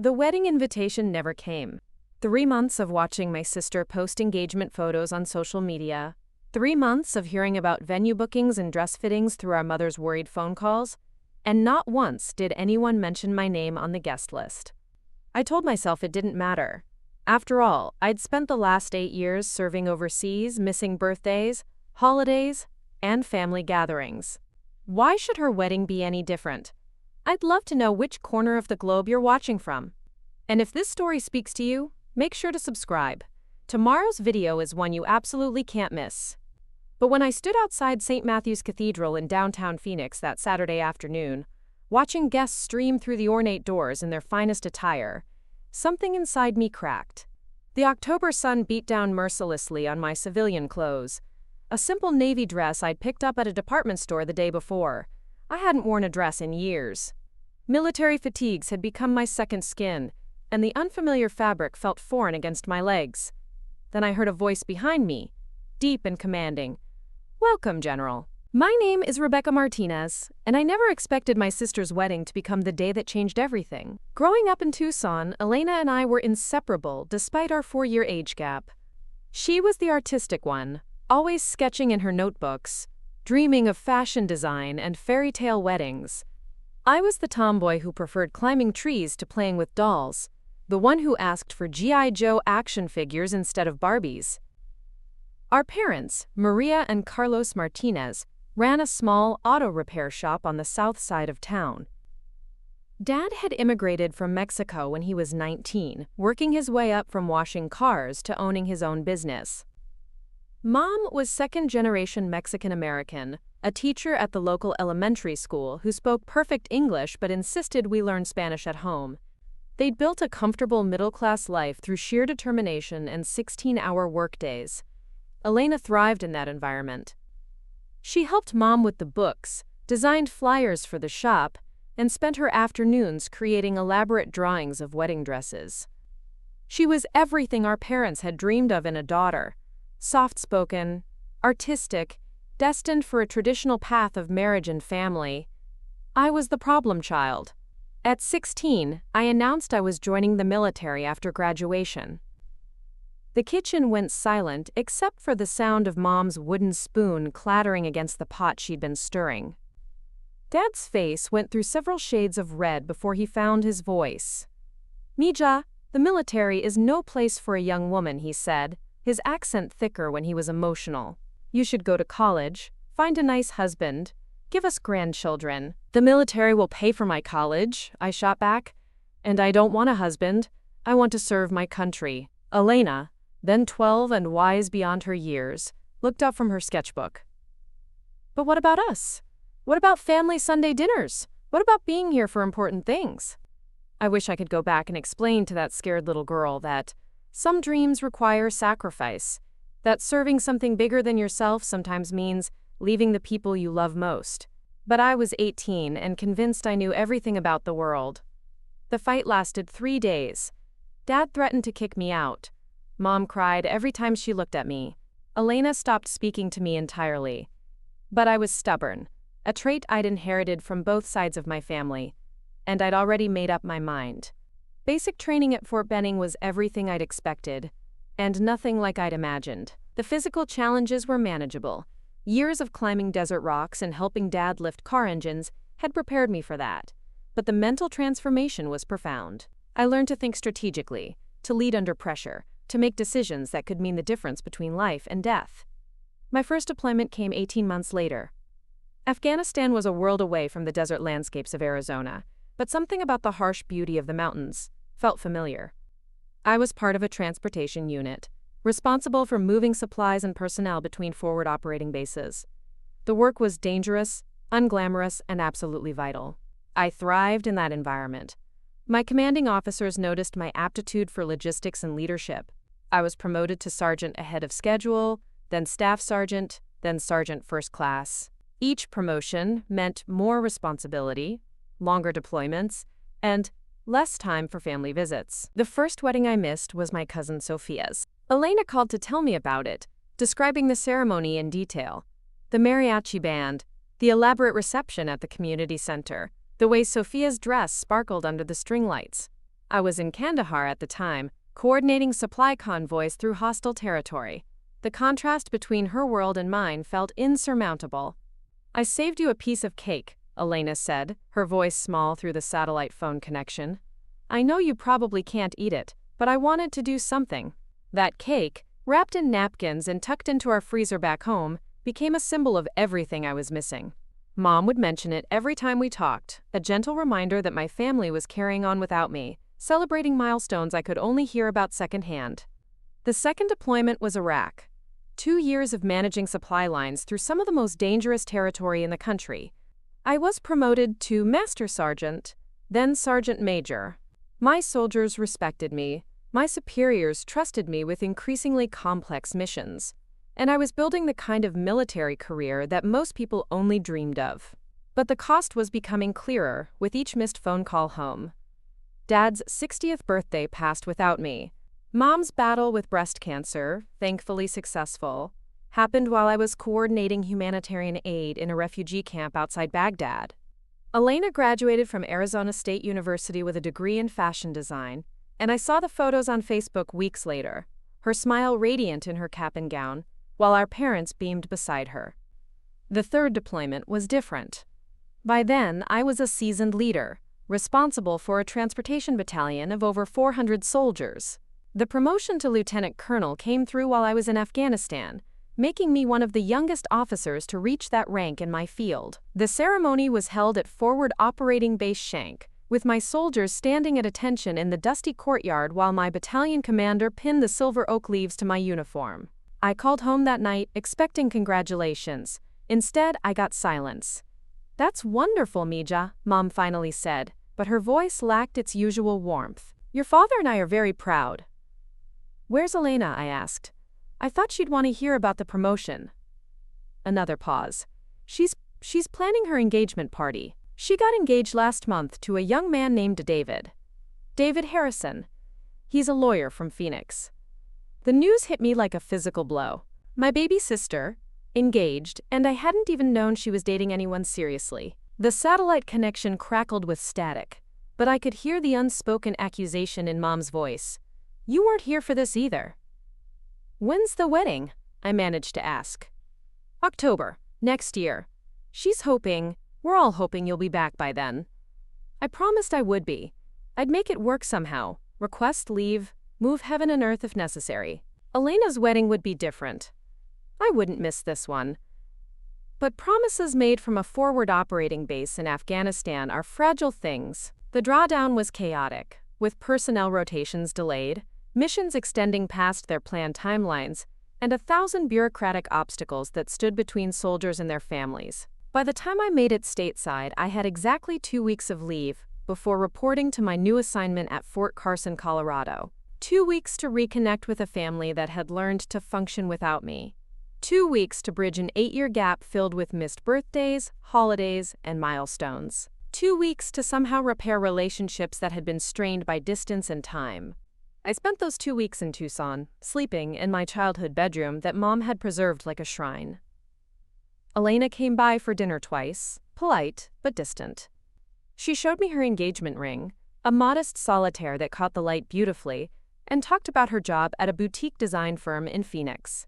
The wedding invitation never came. 3 months of watching my sister post engagement photos on social media. 3 months of hearing about venue bookings and dress fittings through our mother's worried phone calls. And not once did anyone mention my name on the guest list. I told myself it didn't matter. After all, I'd spent the last 8 years serving overseas, missing birthdays, holidays, and family gatherings. Why should her wedding be any different? I'd love to know which corner of the globe you're watching from. And if this story speaks to you, make sure to subscribe. Tomorrow's video is one you absolutely can't miss. But when I stood outside St. Matthew's Cathedral in downtown Phoenix that Saturday afternoon, watching guests stream through the ornate doors in their finest attire, something inside me cracked. The October sun beat down mercilessly on my civilian clothes. A simple navy dress I'd picked up at a department store the day before. I hadn't worn a dress in years. Military fatigues had become my second skin, and the unfamiliar fabric felt foreign against my legs. Then I heard a voice behind me, deep and commanding. "Welcome, General. My name is Rebecca Martinez, and I never expected my sister's wedding to become the day that changed everything." Growing up in Tucson, Elena and I were inseparable despite our 4-year age gap. She was the artistic one, always sketching in her notebooks, dreaming of fashion design and fairy tale weddings. I was the tomboy who preferred climbing trees to playing with dolls, the one who asked for G.I. Joe action figures instead of Barbies. Our parents, Maria and Carlos Martinez, ran a small auto repair shop on the south side of town. Dad had immigrated from Mexico when he was 19, working his way up from washing cars to owning his own business. Mom was second-generation Mexican-American, a teacher at the local elementary school who spoke perfect English but insisted we learn Spanish at home. They'd built a comfortable middle-class life through sheer determination and 16-hour workdays. Elena thrived in that environment. She helped Mom with the books, designed flyers for the shop, and spent her afternoons creating elaborate drawings of wedding dresses. She was everything our parents had dreamed of in a daughter: soft-spoken, artistic, destined for a traditional path of marriage and family. I was the problem child. At 16, I announced I was joining the military after graduation. The kitchen went silent except for the sound of Mom's wooden spoon clattering against the pot she'd been stirring. Dad's face went through several shades of red before he found his voice. "Mija, the military is no place for a young woman," he said, his accent thicker when he was emotional. "You should go to college, find a nice husband, give us grandchildren." "The military will pay for my college," I shot back. "And I don't want a husband. I want to serve my country." Elena, then 12 and wise beyond her years, looked up from her sketchbook. "But what about us? What about family Sunday dinners? What about being here for important things?" I wish I could go back and explain to that scared little girl that some dreams require sacrifice, that serving something bigger than yourself sometimes means leaving the people you love most. But I was 18 and convinced I knew everything about the world. The fight lasted 3 days. Dad threatened to kick me out. Mom cried every time she looked at me. Elena stopped speaking to me entirely. But I was stubborn, a trait I'd inherited from both sides of my family, and I'd already made up my mind. Basic training at Fort Benning was everything I'd expected, and nothing like I'd imagined. The physical challenges were manageable. Years of climbing desert rocks and helping Dad lift car engines had prepared me for that. But the mental transformation was profound. I learned to think strategically, to lead under pressure, to make decisions that could mean the difference between life and death. My first deployment came 18 months later. Afghanistan was a world away from the desert landscapes of Arizona, but something about the harsh beauty of the mountains felt familiar. I was part of a transportation unit, responsible for moving supplies and personnel between forward operating bases. The work was dangerous, unglamorous, and absolutely vital. I thrived in that environment. My commanding officers noticed my aptitude for logistics and leadership. I was promoted to sergeant ahead of schedule, then staff sergeant, then sergeant first class. Each promotion meant more responsibility, longer deployments, and less time for family visits. The first wedding I missed was my cousin Sophia's. Elena called to tell me about it, describing the ceremony in detail. The mariachi band, the elaborate reception at the community center, the way Sophia's dress sparkled under the string lights. I was in Kandahar at the time, coordinating supply convoys through hostile territory. The contrast between her world and mine felt insurmountable. I saved you a piece of cake, Elena said, her voice small through the satellite phone connection. I know you probably can't eat it, but I wanted to do something. That cake, wrapped in napkins and tucked into our freezer back home, became a symbol of everything I was missing. Mom would mention it every time we talked, a gentle reminder that my family was carrying on without me, celebrating milestones I could only hear about secondhand. The second deployment was Iraq. 2 years of managing supply lines through some of the most dangerous territory in the country. I was promoted to Master Sergeant, then Sergeant Major. My soldiers respected me, my superiors trusted me with increasingly complex missions, and I was building the kind of military career that most people only dreamed of. But the cost was becoming clearer with each missed phone call home. Dad's 60th birthday passed without me. Mom's battle with breast cancer, thankfully successful, happened while I was coordinating humanitarian aid in a refugee camp outside Baghdad. Elena graduated from Arizona State University with a degree in fashion design, and I saw the photos on Facebook weeks later, her smile radiant in her cap and gown, while our parents beamed beside her. The third deployment was different. By then, I was a seasoned leader, responsible for a transportation battalion of over 400 soldiers. The promotion to lieutenant colonel came through while I was in Afghanistan, making me one of the youngest officers to reach that rank in my field. The ceremony was held at Forward Operating Base Shank, with my soldiers standing at attention in the dusty courtyard while my battalion commander pinned the silver oak leaves to my uniform. I called home that night, expecting congratulations. Instead, I got silence. That's wonderful, Mija, Mom finally said, but her voice lacked its usual warmth. Your father and I are very proud. Where's Elena? I asked. I thought she'd want to hear about the promotion. Another pause. She's planning her engagement party. She got engaged last month to a young man named David. David Harrison. He's a lawyer from Phoenix. The news hit me like a physical blow. My baby sister, engaged, and I hadn't even known she was dating anyone seriously. The satellite connection crackled with static, but I could hear the unspoken accusation in Mom's voice. You weren't here for this either. When's the wedding? I managed to ask. October, next year. We're all hoping you'll be back by then. I promised I would be. I'd make it work somehow, request leave, move heaven and earth if necessary. Elena's wedding would be different. I wouldn't miss this one. But promises made from a forward operating base in Afghanistan are fragile things. The drawdown was chaotic, with personnel rotations delayed, missions extending past their planned timelines, and 1,000 bureaucratic obstacles that stood between soldiers and their families. By the time I made it stateside, I had exactly 2 weeks of leave before reporting to my new assignment at Fort Carson, Colorado. 2 weeks to reconnect with a family that had learned to function without me. 2 weeks to bridge an 8-year gap filled with missed birthdays, holidays, and milestones. 2 weeks to somehow repair relationships that had been strained by distance and time. I spent those 2 weeks in Tucson, sleeping in my childhood bedroom that Mom had preserved like a shrine. Elena came by for dinner twice, polite but distant. She showed me her engagement ring, a modest solitaire that caught the light beautifully, and talked about her job at a boutique design firm in Phoenix.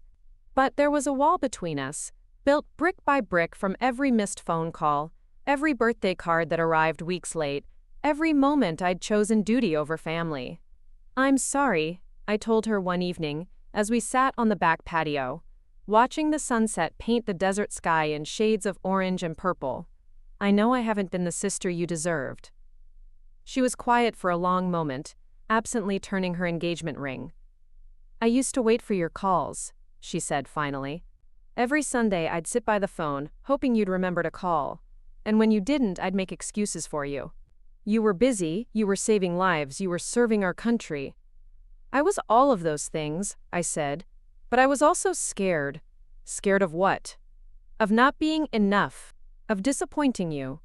But there was a wall between us, built brick by brick from every missed phone call, every birthday card that arrived weeks late, every moment I'd chosen duty over family. I'm sorry, I told her one evening, as we sat on the back patio, watching the sunset paint the desert sky in shades of orange and purple. I know I haven't been the sister you deserved. She was quiet for a long moment, absently turning her engagement ring. I used to wait for your calls, she said finally. Every Sunday I'd sit by the phone, hoping you'd remember to call. And when you didn't, I'd make excuses for you. You were busy, you were saving lives, you were serving our country. I was all of those things, I said, but I was also scared. Scared of what? Of not being enough, of disappointing you,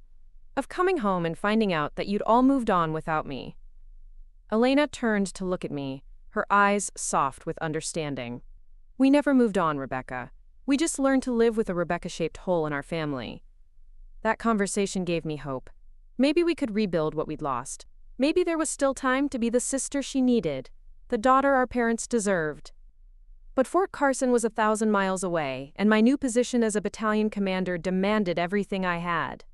of coming home and finding out that you'd all moved on without me. Elena turned to look at me, her eyes soft with understanding. We never moved on, Rebecca. We just learned to live with a Rebecca-shaped hole in our family. That conversation gave me hope. Maybe we could rebuild what we'd lost. Maybe there was still time to be the sister she needed, the daughter our parents deserved. But Fort Carson was 1,000 miles away, and my new position as a battalion commander demanded everything I had.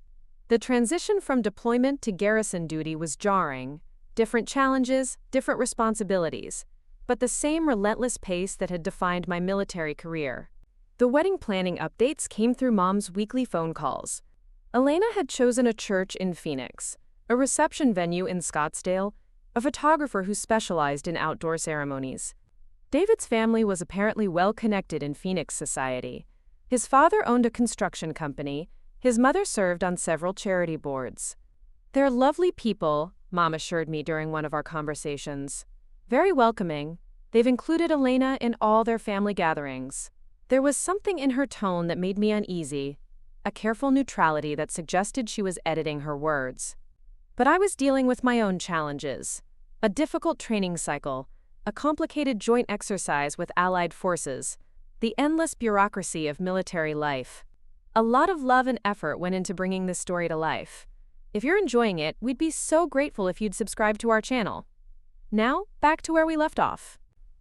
The transition from deployment to garrison duty was jarring. Different challenges, different responsibilities, but the same relentless pace that had defined my military career. The wedding planning updates came through Mom's weekly phone calls. Elena had chosen a church in Phoenix, a reception venue in Scottsdale, a photographer who specialized in outdoor ceremonies. David's family was apparently well connected in Phoenix society. His father owned a construction company, his mother served on several charity boards. They're lovely people, Mom assured me during one of our conversations. Very welcoming. They've included Elena in all their family gatherings. There was something in her tone that made me uneasy, a careful neutrality that suggested she was editing her words. But I was dealing with my own challenges. A difficult training cycle, a complicated joint exercise with allied forces, the endless bureaucracy of military life. A lot of love and effort went into bringing this story to life. If you're enjoying it, we'd be so grateful if you'd subscribe to our channel. Now, back to where we left off.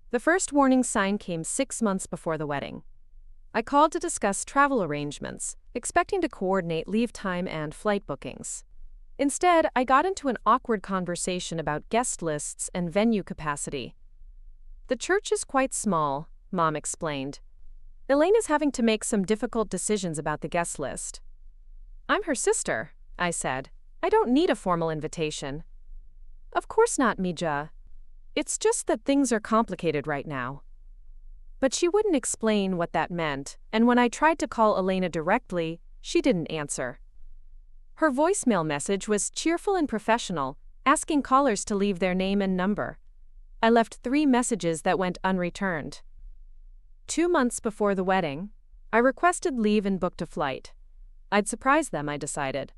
The first warning sign came 6 months before the wedding. I called to discuss travel arrangements, expecting to coordinate leave time and flight bookings. Instead, I got into an awkward conversation about guest lists and venue capacity. The church is quite small, Mom explained. Elena's having to make some difficult decisions about the guest list. I'm her sister, I said. I don't need a formal invitation. Of course not, Mija. It's just that things are complicated right now. But she wouldn't explain what that meant, and when I tried to call Elena directly, she didn't answer. Her voicemail message was cheerful and professional, asking callers to leave their name and number. I left 3 messages that went unreturned. 2 months before the wedding, I requested leave and booked a flight. I'd surprise them, I decided.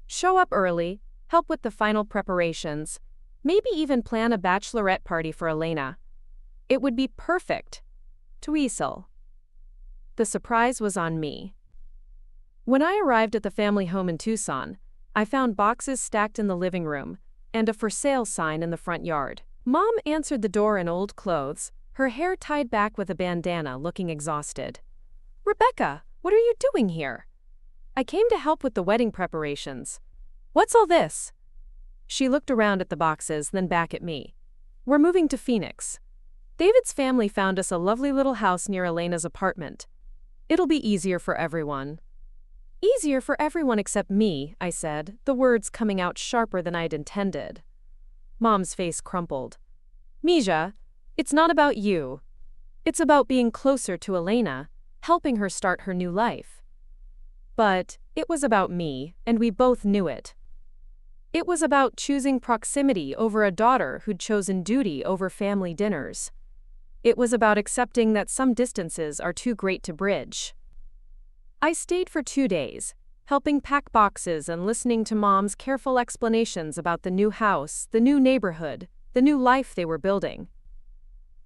Show up early, help with the final preparations, maybe even plan a bachelorette party for Elena. It would be perfect. Twisel. The surprise was on me. When I arrived at the family home in Tucson, I found boxes stacked in the living room and a for sale sign in the front yard. Mom answered the door in old clothes, her hair tied back with a bandana, looking exhausted. Rebecca, what are you doing here? I came to help with the wedding preparations. What's all this? She looked around at the boxes, then back at me. We're moving to Phoenix. David's family found us a lovely little house near Elena's apartment. It'll be easier for everyone. Easier for everyone except me, I said, the words coming out sharper than I'd intended. Mom's face crumpled. Mija, it's not about you. It's about being closer to Elena, helping her start her new life. But it was about me, and we both knew it. It was about choosing proximity over a daughter who'd chosen duty over family dinners. It was about accepting that some distances are too great to bridge. I stayed for 2 days, helping pack boxes and listening to Mom's careful explanations about the new house, the new neighborhood, the new life they were building.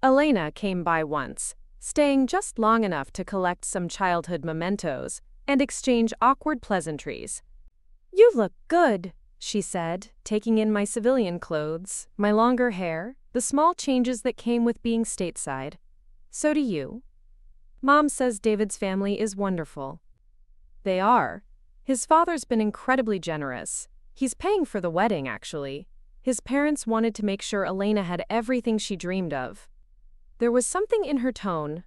Elena came by once, staying just long enough to collect some childhood mementos and exchange awkward pleasantries. You look good, she said, taking in my civilian clothes, my longer hair, the small changes that came with being stateside. So do you. Mom says David's family is wonderful. They are. His father's been incredibly generous. He's paying for the wedding, actually. His parents wanted to make sure Elena had everything she dreamed of. There was something in her tone,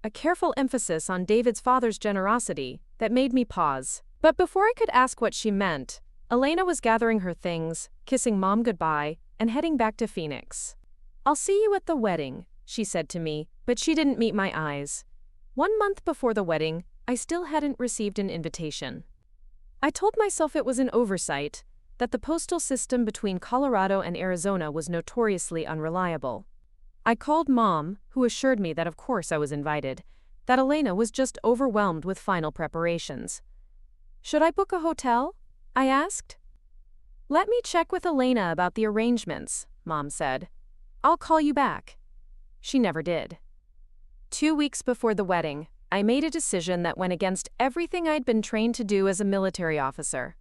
a careful emphasis on David's father's generosity, that made me pause. But before I could ask what she meant, Elena was gathering her things, kissing Mom goodbye, and heading back to Phoenix. I'll see you at the wedding, she said to me, but she didn't meet my eyes. 1 month before the wedding, I still hadn't received an invitation. I told myself it was an oversight, that the postal system between Colorado and Arizona was notoriously unreliable. I called Mom, who assured me that of course I was invited, that Elena was just overwhelmed with final preparations. Should I book a hotel? I asked. Let me check with Elena about the arrangements, Mom said. I'll call you back. She never did. 2 weeks before the wedding, I made a decision that went against everything I'd been trained to do as a military officer.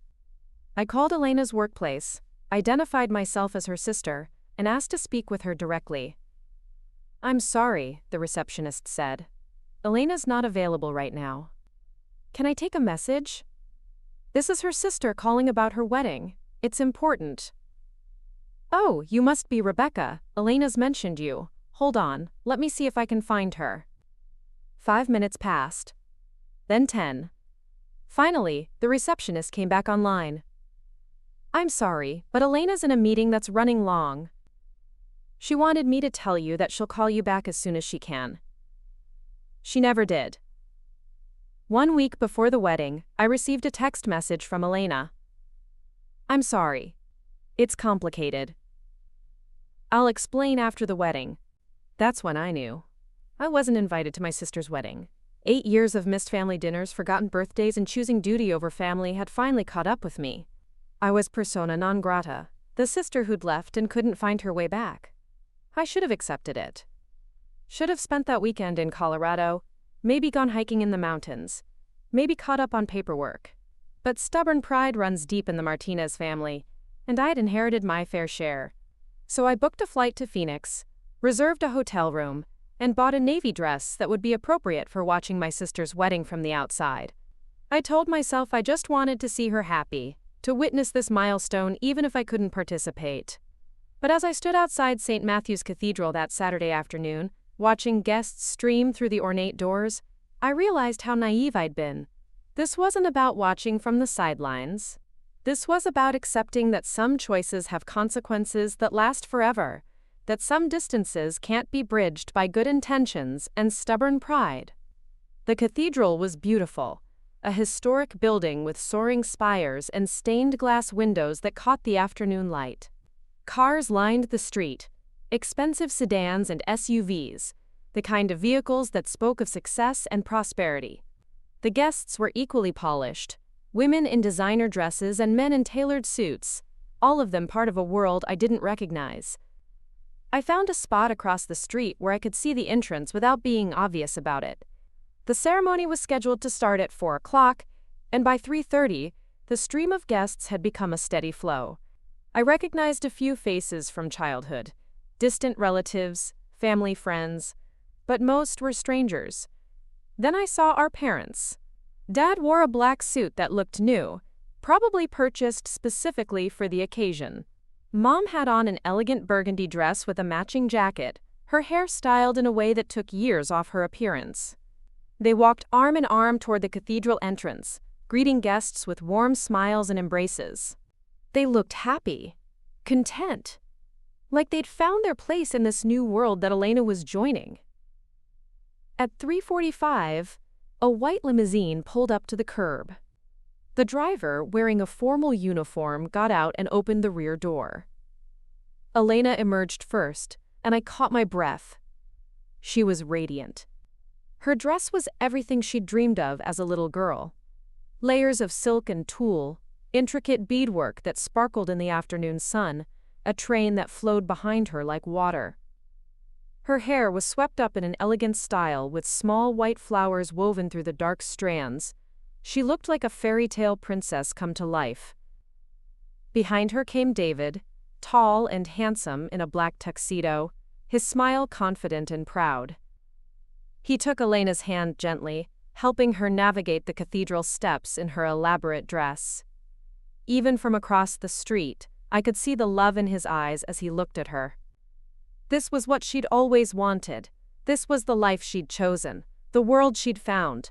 I called Elena's workplace. identified myself as her sister, and asked to speak with her directly. "I'm sorry," the receptionist said. "Elena's not available right now." "Can I take a message?" "This is her sister calling about her wedding. It's important." "Oh, you must be Rebecca. Elena's mentioned you. Hold on, let me see if I can find her." 5 minutes passed. Then 10. Finally, the receptionist came back online. "I'm sorry, but Elena's in a meeting that's running long. She wanted me to tell you that she'll call you back as soon as she can." She never did. 1 week before the wedding, I received a text message from Elena. "I'm sorry. It's complicated. I'll explain after the wedding." That's when I knew. I wasn't invited to my sister's wedding. 8 years of missed family dinners, forgotten birthdays, and choosing duty over family had finally caught up with me. I was persona non grata, the sister who'd left and couldn't find her way back. I should have accepted it. Should have spent that weekend in Colorado, maybe gone hiking in the mountains, maybe caught up on paperwork. But stubborn pride runs deep in the Martinez family, and I'd inherited my fair share. So I booked a flight to Phoenix, reserved a hotel room, and bought a navy dress that would be appropriate for watching my sister's wedding from the outside. I told myself I just wanted to see her happy, to witness this milestone even if I couldn't participate. But as I stood outside St. Matthew's Cathedral that Saturday afternoon, watching guests stream through the ornate doors, I realized how naive I'd been. This wasn't about watching from the sidelines. This was about accepting that some choices have consequences that last forever, that some distances can't be bridged by good intentions and stubborn pride. The cathedral was beautiful, a historic building with soaring spires and stained glass windows that caught the afternoon light. Cars lined the street, expensive sedans and SUVs, the kind of vehicles that spoke of success and prosperity. The guests were equally polished, women in designer dresses and men in tailored suits, all of them part of a world I didn't recognize. I found a spot across the street where I could see the entrance without being obvious about it. The ceremony was scheduled to start at 4 o'clock, and by 3:30, the stream of guests had become a steady flow. I recognized a few faces from childhood, distant relatives, family friends, but most were strangers. Then I saw our parents. Dad wore a black suit that looked new, probably purchased specifically for the occasion. Mom had on an elegant burgundy dress with a matching jacket, her hair styled in a way that took years off her appearance. They walked arm in arm toward the cathedral entrance, greeting guests with warm smiles and embraces. They looked happy, content, like they'd found their place in this new world that Elena was joining. At 3:45, a white limousine pulled up to the curb. The driver, wearing a formal uniform, got out and opened the rear door. Elena emerged first, and I caught my breath. She was radiant. Her dress was everything she'd dreamed of as a little girl. Layers of silk and tulle, intricate beadwork that sparkled in the afternoon sun, a train that flowed behind her like water. Her hair was swept up in an elegant style with small white flowers woven through the dark strands. She looked like a fairy tale princess come to life. Behind her came David, tall and handsome in a black tuxedo, his smile confident and proud. He took Elena's hand gently, helping her navigate the cathedral steps in her elaborate dress. Even from across the street, I could see the love in his eyes as he looked at her. This was what she'd always wanted. This was the life she'd chosen, the world she'd found.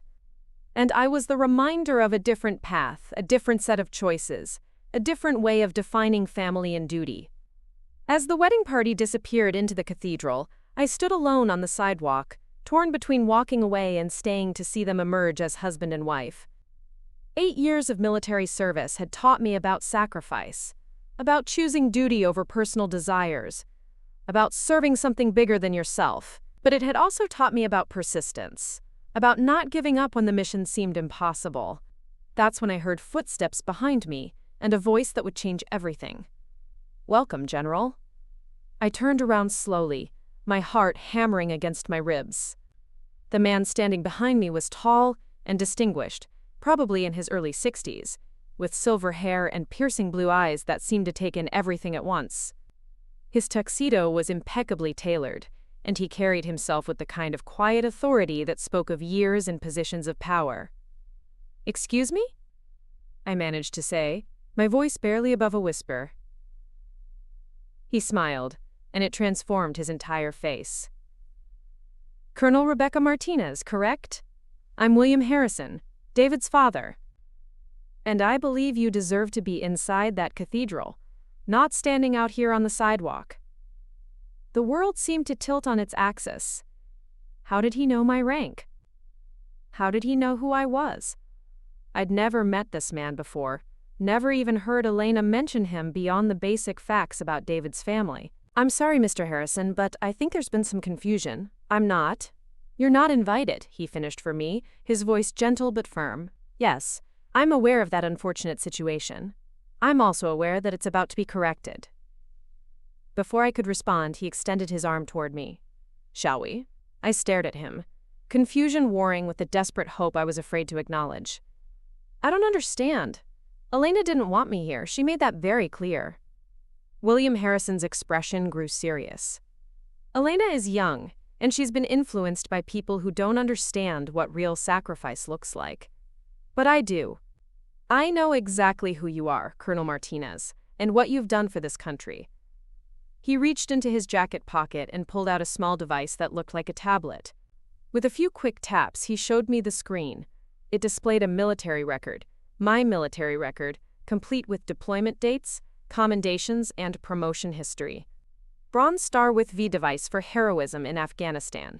And I was the reminder of a different path, a different set of choices, a different way of defining family and duty. As the wedding party disappeared into the cathedral, I stood alone on the sidewalk, torn between walking away and staying to see them emerge as husband and wife. 8 years of military service had taught me about sacrifice, about choosing duty over personal desires, about serving something bigger than yourself, but it had also taught me about persistence, about not giving up when the mission seemed impossible. That's when I heard footsteps behind me and a voice that would change everything. "Welcome, General." I turned around slowly, my heart hammering against my ribs. The man standing behind me was tall and distinguished, probably in his early 60s. with silver hair and piercing blue eyes that seemed to take in everything at once. His tuxedo was impeccably tailored, and he carried himself with the kind of quiet authority that spoke of years and positions of power. "Excuse me?" I managed to say, my voice barely above a whisper. He smiled, and it transformed his entire face. "Colonel Rebecca Martinez, correct? I'm William Harrison, David's father. And I believe you deserve to be inside that cathedral, not standing out here on the sidewalk." The world seemed to tilt on its axis. How did he know my rank? How did he know who I was? I'd never met this man before, never even heard Elena mention him beyond the basic facts about David's family. "I'm sorry, Mr. Harrison, but I think there's been some confusion. I'm not. You're not invited," he finished for me, his voice gentle but firm. "Yes, I'm aware of that unfortunate situation. I'm also aware that it's about to be corrected." Before I could respond, he extended his arm toward me. "Shall we?" I stared at him, confusion warring with the desperate hope I was afraid to acknowledge. "I don't understand. Elena didn't want me here. She made that very clear." William Harrison's expression grew serious. "Elena is young, and she's been influenced by people who don't understand what real sacrifice looks like. But I do. I know exactly who you are, Colonel Martinez, and what you've done for this country." He reached into his jacket pocket and pulled out a small device that looked like a tablet. With a few quick taps, he showed me the screen. It displayed a military record, my military record, complete with deployment dates, commendations, and promotion history. Bronze Star with V device for heroism in Afghanistan.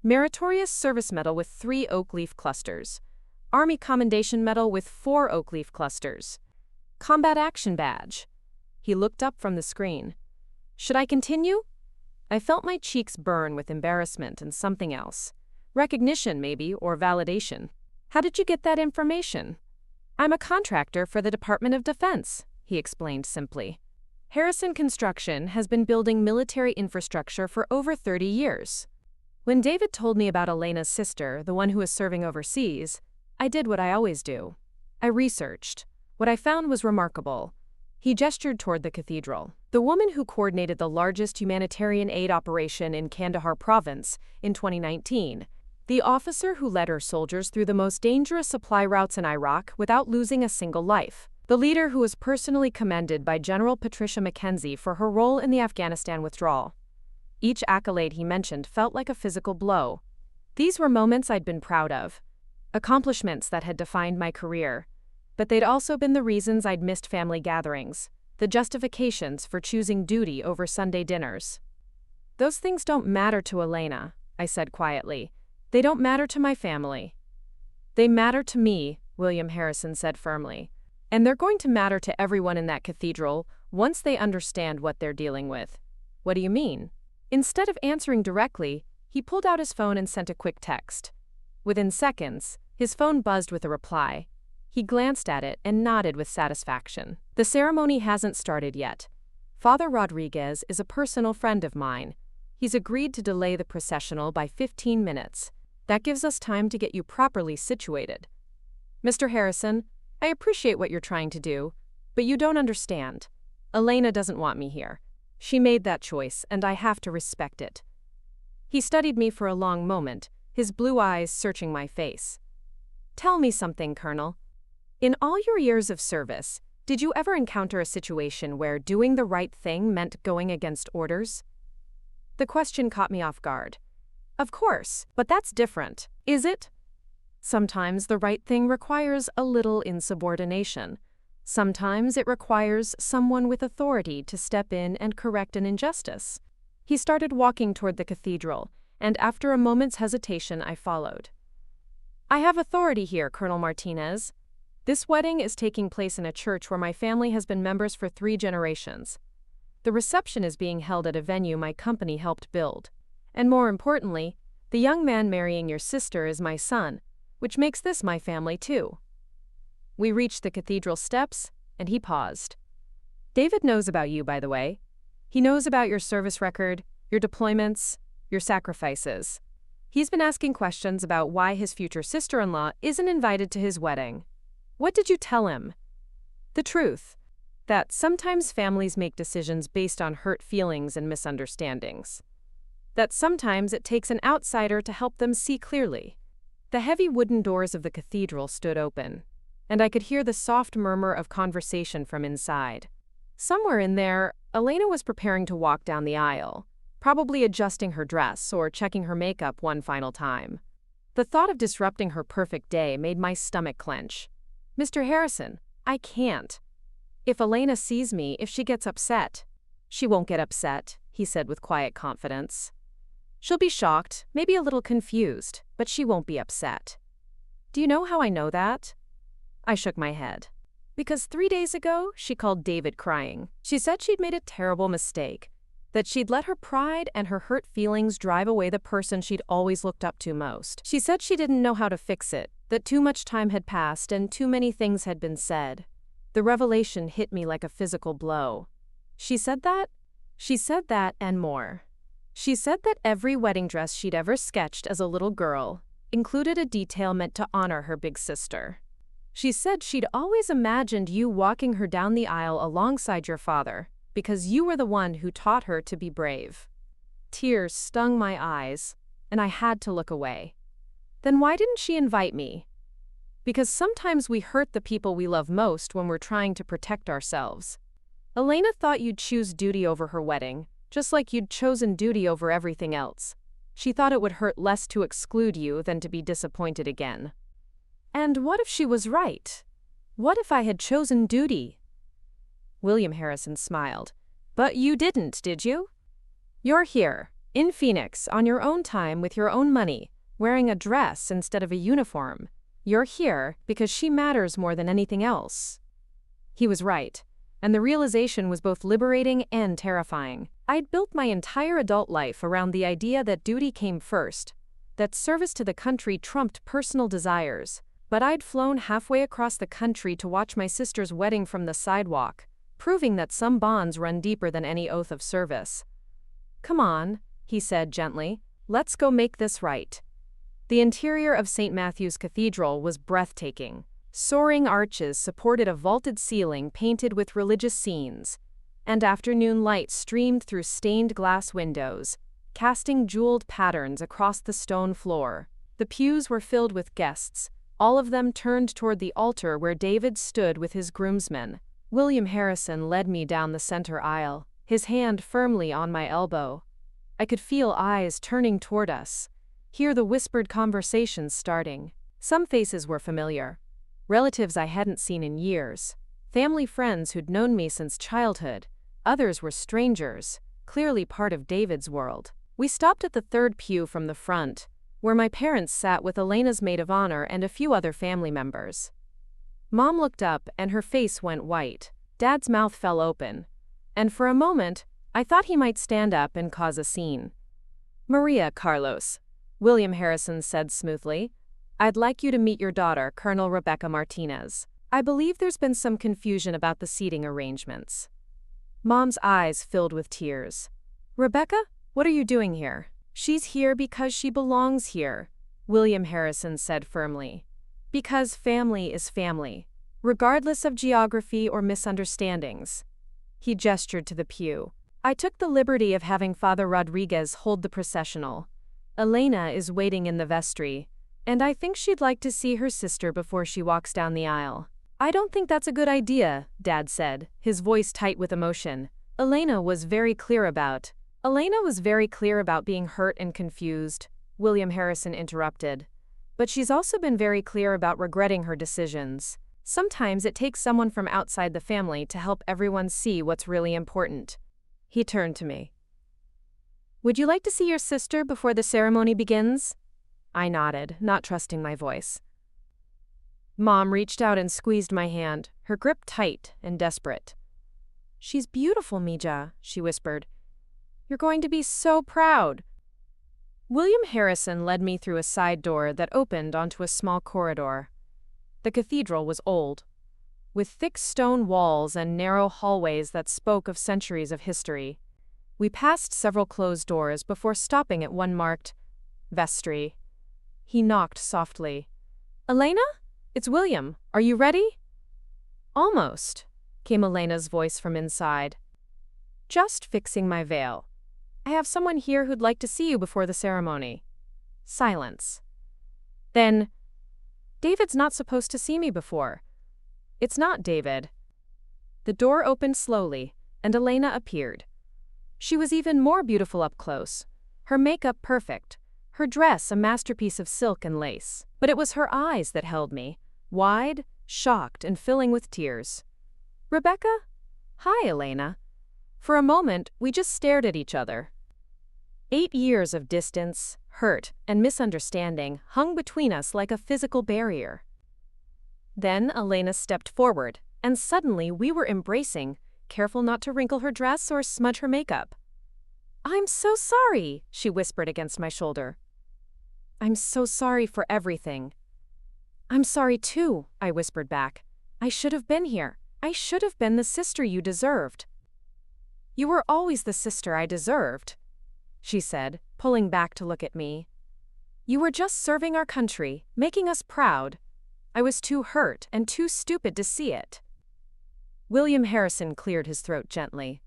Meritorious Service Medal with 3 oak leaf clusters. Army Commendation Medal with 4 oak leaf clusters. Combat Action Badge. He looked up from the screen. "Should I continue?" I felt my cheeks burn with embarrassment and something else. Recognition, maybe, or validation. "How did you get that information?" "I'm a contractor for the Department of Defense," he explained simply. "Harrison Construction has been building military infrastructure for over 30 years. When David told me about Elena's sister, the one who is serving overseas, I did what I always do. I researched. What I found was remarkable." He gestured toward the cathedral. "The woman who coordinated the largest humanitarian aid operation in Kandahar province in 2019, the officer who led her soldiers through the most dangerous supply routes in Iraq without losing a single life, the leader who was personally commended by General Patricia McKenzie for her role in the Afghanistan withdrawal." Each accolade he mentioned felt like a physical blow. These were moments I'd been proud of, accomplishments that had defined my career, but they'd also been the reasons I'd missed family gatherings, the justifications for choosing duty over Sunday dinners. "Those things don't matter to Elena," I said quietly. "They don't matter to my family." "They matter to me," William Harrison said firmly. "And they're going to matter to everyone in that cathedral once they understand what they're dealing with." "What do you mean?" Instead of answering directly, he pulled out his phone and sent a quick text. Within seconds, his phone buzzed with a reply. He glanced at it and nodded with satisfaction. "The ceremony hasn't started yet. Father Rodriguez is a personal friend of mine. He's agreed to delay the processional by 15 minutes. That gives us time to get you properly situated. Mr. Harrison, I appreciate what you're trying to do, but you don't understand. Elena doesn't want me here. She made that choice, and I have to respect it." He studied me for a long moment, his blue eyes searching my face. "Tell me something, Colonel. In all your years of service, did you ever encounter a situation where doing the right thing meant going against orders?" The question caught me off guard. "Of course, but that's different, is it? Sometimes the right thing requires a little insubordination. Sometimes it requires someone with authority to step in and correct an injustice." He started walking toward the cathedral, and after a moment's hesitation, I followed. "I have authority here, Colonel Martinez. This wedding is taking place in a church where my family has been members for 3 generations. The reception is being held at a venue my company helped build. And more importantly, the young man marrying your sister is my son, which makes this my family too." We reached the cathedral steps, and he paused. "David knows about you, by the way. He knows about your service record, your deployments, your sacrifices. He's been asking questions about why his future sister-in-law isn't invited to his wedding. What did you tell him?" The truth. That sometimes families make decisions based on hurt feelings and misunderstandings. That sometimes it takes an outsider to help them see clearly. The heavy wooden doors of the cathedral stood open, and I could hear the soft murmur of conversation from inside. Somewhere in there, Elena was preparing to walk down the aisle, probably adjusting her dress or checking her makeup one final time. The thought of disrupting her perfect day made my stomach clench. "Mr. Harrison, I can't. If Elena sees me, if she gets upset." "She won't get upset," he said with quiet confidence. "She'll be shocked, maybe a little confused, but she won't be upset." "Do you know how I know that?" I shook my head. "Because 3 days ago, she called David crying. She said she'd made a terrible mistake, that she'd let her pride and her hurt feelings drive away the person she'd always looked up to most. She said she didn't know how to fix it, that too much time had passed and too many things had been said. The revelation hit me like a physical blow." "She said that?" "She said that and more. She said that every wedding dress she'd ever sketched as a little girl included a detail meant to honor her big sister. She said she'd always imagined you walking her down the aisle alongside your father, because you were the one who taught her to be brave." Tears stung my eyes, and I had to look away. "Then why didn't she invite me?" "Because sometimes we hurt the people we love most when we're trying to protect ourselves. Elena thought you'd choose duty over her wedding, just like you'd chosen duty over everything else. She thought it would hurt less to exclude you than to be disappointed again." "And what if she was right? What if I had chosen duty?" William Harrison smiled. "But you didn't, did you? You're here, in Phoenix, on your own time with your own money, wearing a dress instead of a uniform. You're here because she matters more than anything else." He was right, and the realization was both liberating and terrifying. I'd built my entire adult life around the idea that duty came first, that service to the country trumped personal desires, but I'd flown halfway across the country to watch my sister's wedding from the sidewalk, proving that some bonds run deeper than any oath of service. "Come on," he said gently, "let's go make this right." The interior of St. Matthew's Cathedral was breathtaking. Soaring arches supported a vaulted ceiling painted with religious scenes, and afternoon light streamed through stained glass windows, casting jeweled patterns across the stone floor. The pews were filled with guests, all of them turned toward the altar where David stood with his groomsmen. William Harrison led me down the center aisle, his hand firmly on my elbow. I could feel eyes turning toward us, hear the whispered conversations starting. Some faces were familiar, relatives I hadn't seen in years, family friends who'd known me since childhood. Others were strangers, clearly part of David's world. We stopped at the third pew from the front, where my parents sat with Elena's maid of honor and a few other family members. Mom looked up and her face went white. Dad's mouth fell open, and for a moment, I thought he might stand up and cause a scene. "Maria, Carlos," William Harrison said smoothly, "I'd like you to meet your daughter, Colonel Rebecca Martinez. I believe there's been some confusion about the seating arrangements." Mom's eyes filled with tears. "Rebecca, what are you doing here?" "She's here because she belongs here," William Harrison said firmly. "Because family is family, regardless of geography or misunderstandings." He gestured to the pew. "I took the liberty of having Father Rodriguez hold the processional. Elena is waiting in the vestry, and I think she'd like to see her sister before she walks down the aisle." "I don't think that's a good idea," Dad said, his voice tight with emotion. Elena was very clear about being hurt and confused," William Harrison interrupted. "But she's also been very clear about regretting her decisions. Sometimes it takes someone from outside the family to help everyone see what's really important." He turned to me. "Would you like to see your sister before the ceremony begins?" I nodded, not trusting my voice. Mom reached out and squeezed my hand, her grip tight and desperate. "She's beautiful, Mija," she whispered. "You're going to be so proud." William Harrison led me through a side door that opened onto a small corridor. The cathedral was old, with thick stone walls and narrow hallways that spoke of centuries of history. We passed several closed doors before stopping at one marked vestry. He knocked softly. "Elena? It's William. Are you ready?" Almost, came Elena's voice from inside. Just fixing my veil. I have someone here who'd like to see you before the ceremony. Silence. Then, David's not supposed to see me before. It's not David. The door opened slowly, and Elena appeared. She was even more beautiful up close, her makeup perfect, her dress a masterpiece of silk and lace. But it was her eyes that held me, wide, shocked, and filling with tears. Rebecca? Hi, Elena. For a moment, we just stared at each other. 8 years of distance, hurt, and misunderstanding hung between us like a physical barrier. Then Elena stepped forward, and suddenly we were embracing, careful not to wrinkle her dress or smudge her makeup. I'm so sorry, she whispered against my shoulder. I'm so sorry for everything. I'm sorry too, I whispered back. I should have been here. I should have been the sister you deserved. You were always the sister I deserved, she said, pulling back to look at me. You were just serving our country, making us proud. I was too hurt and too stupid to see it. William Harrison cleared his throat gently.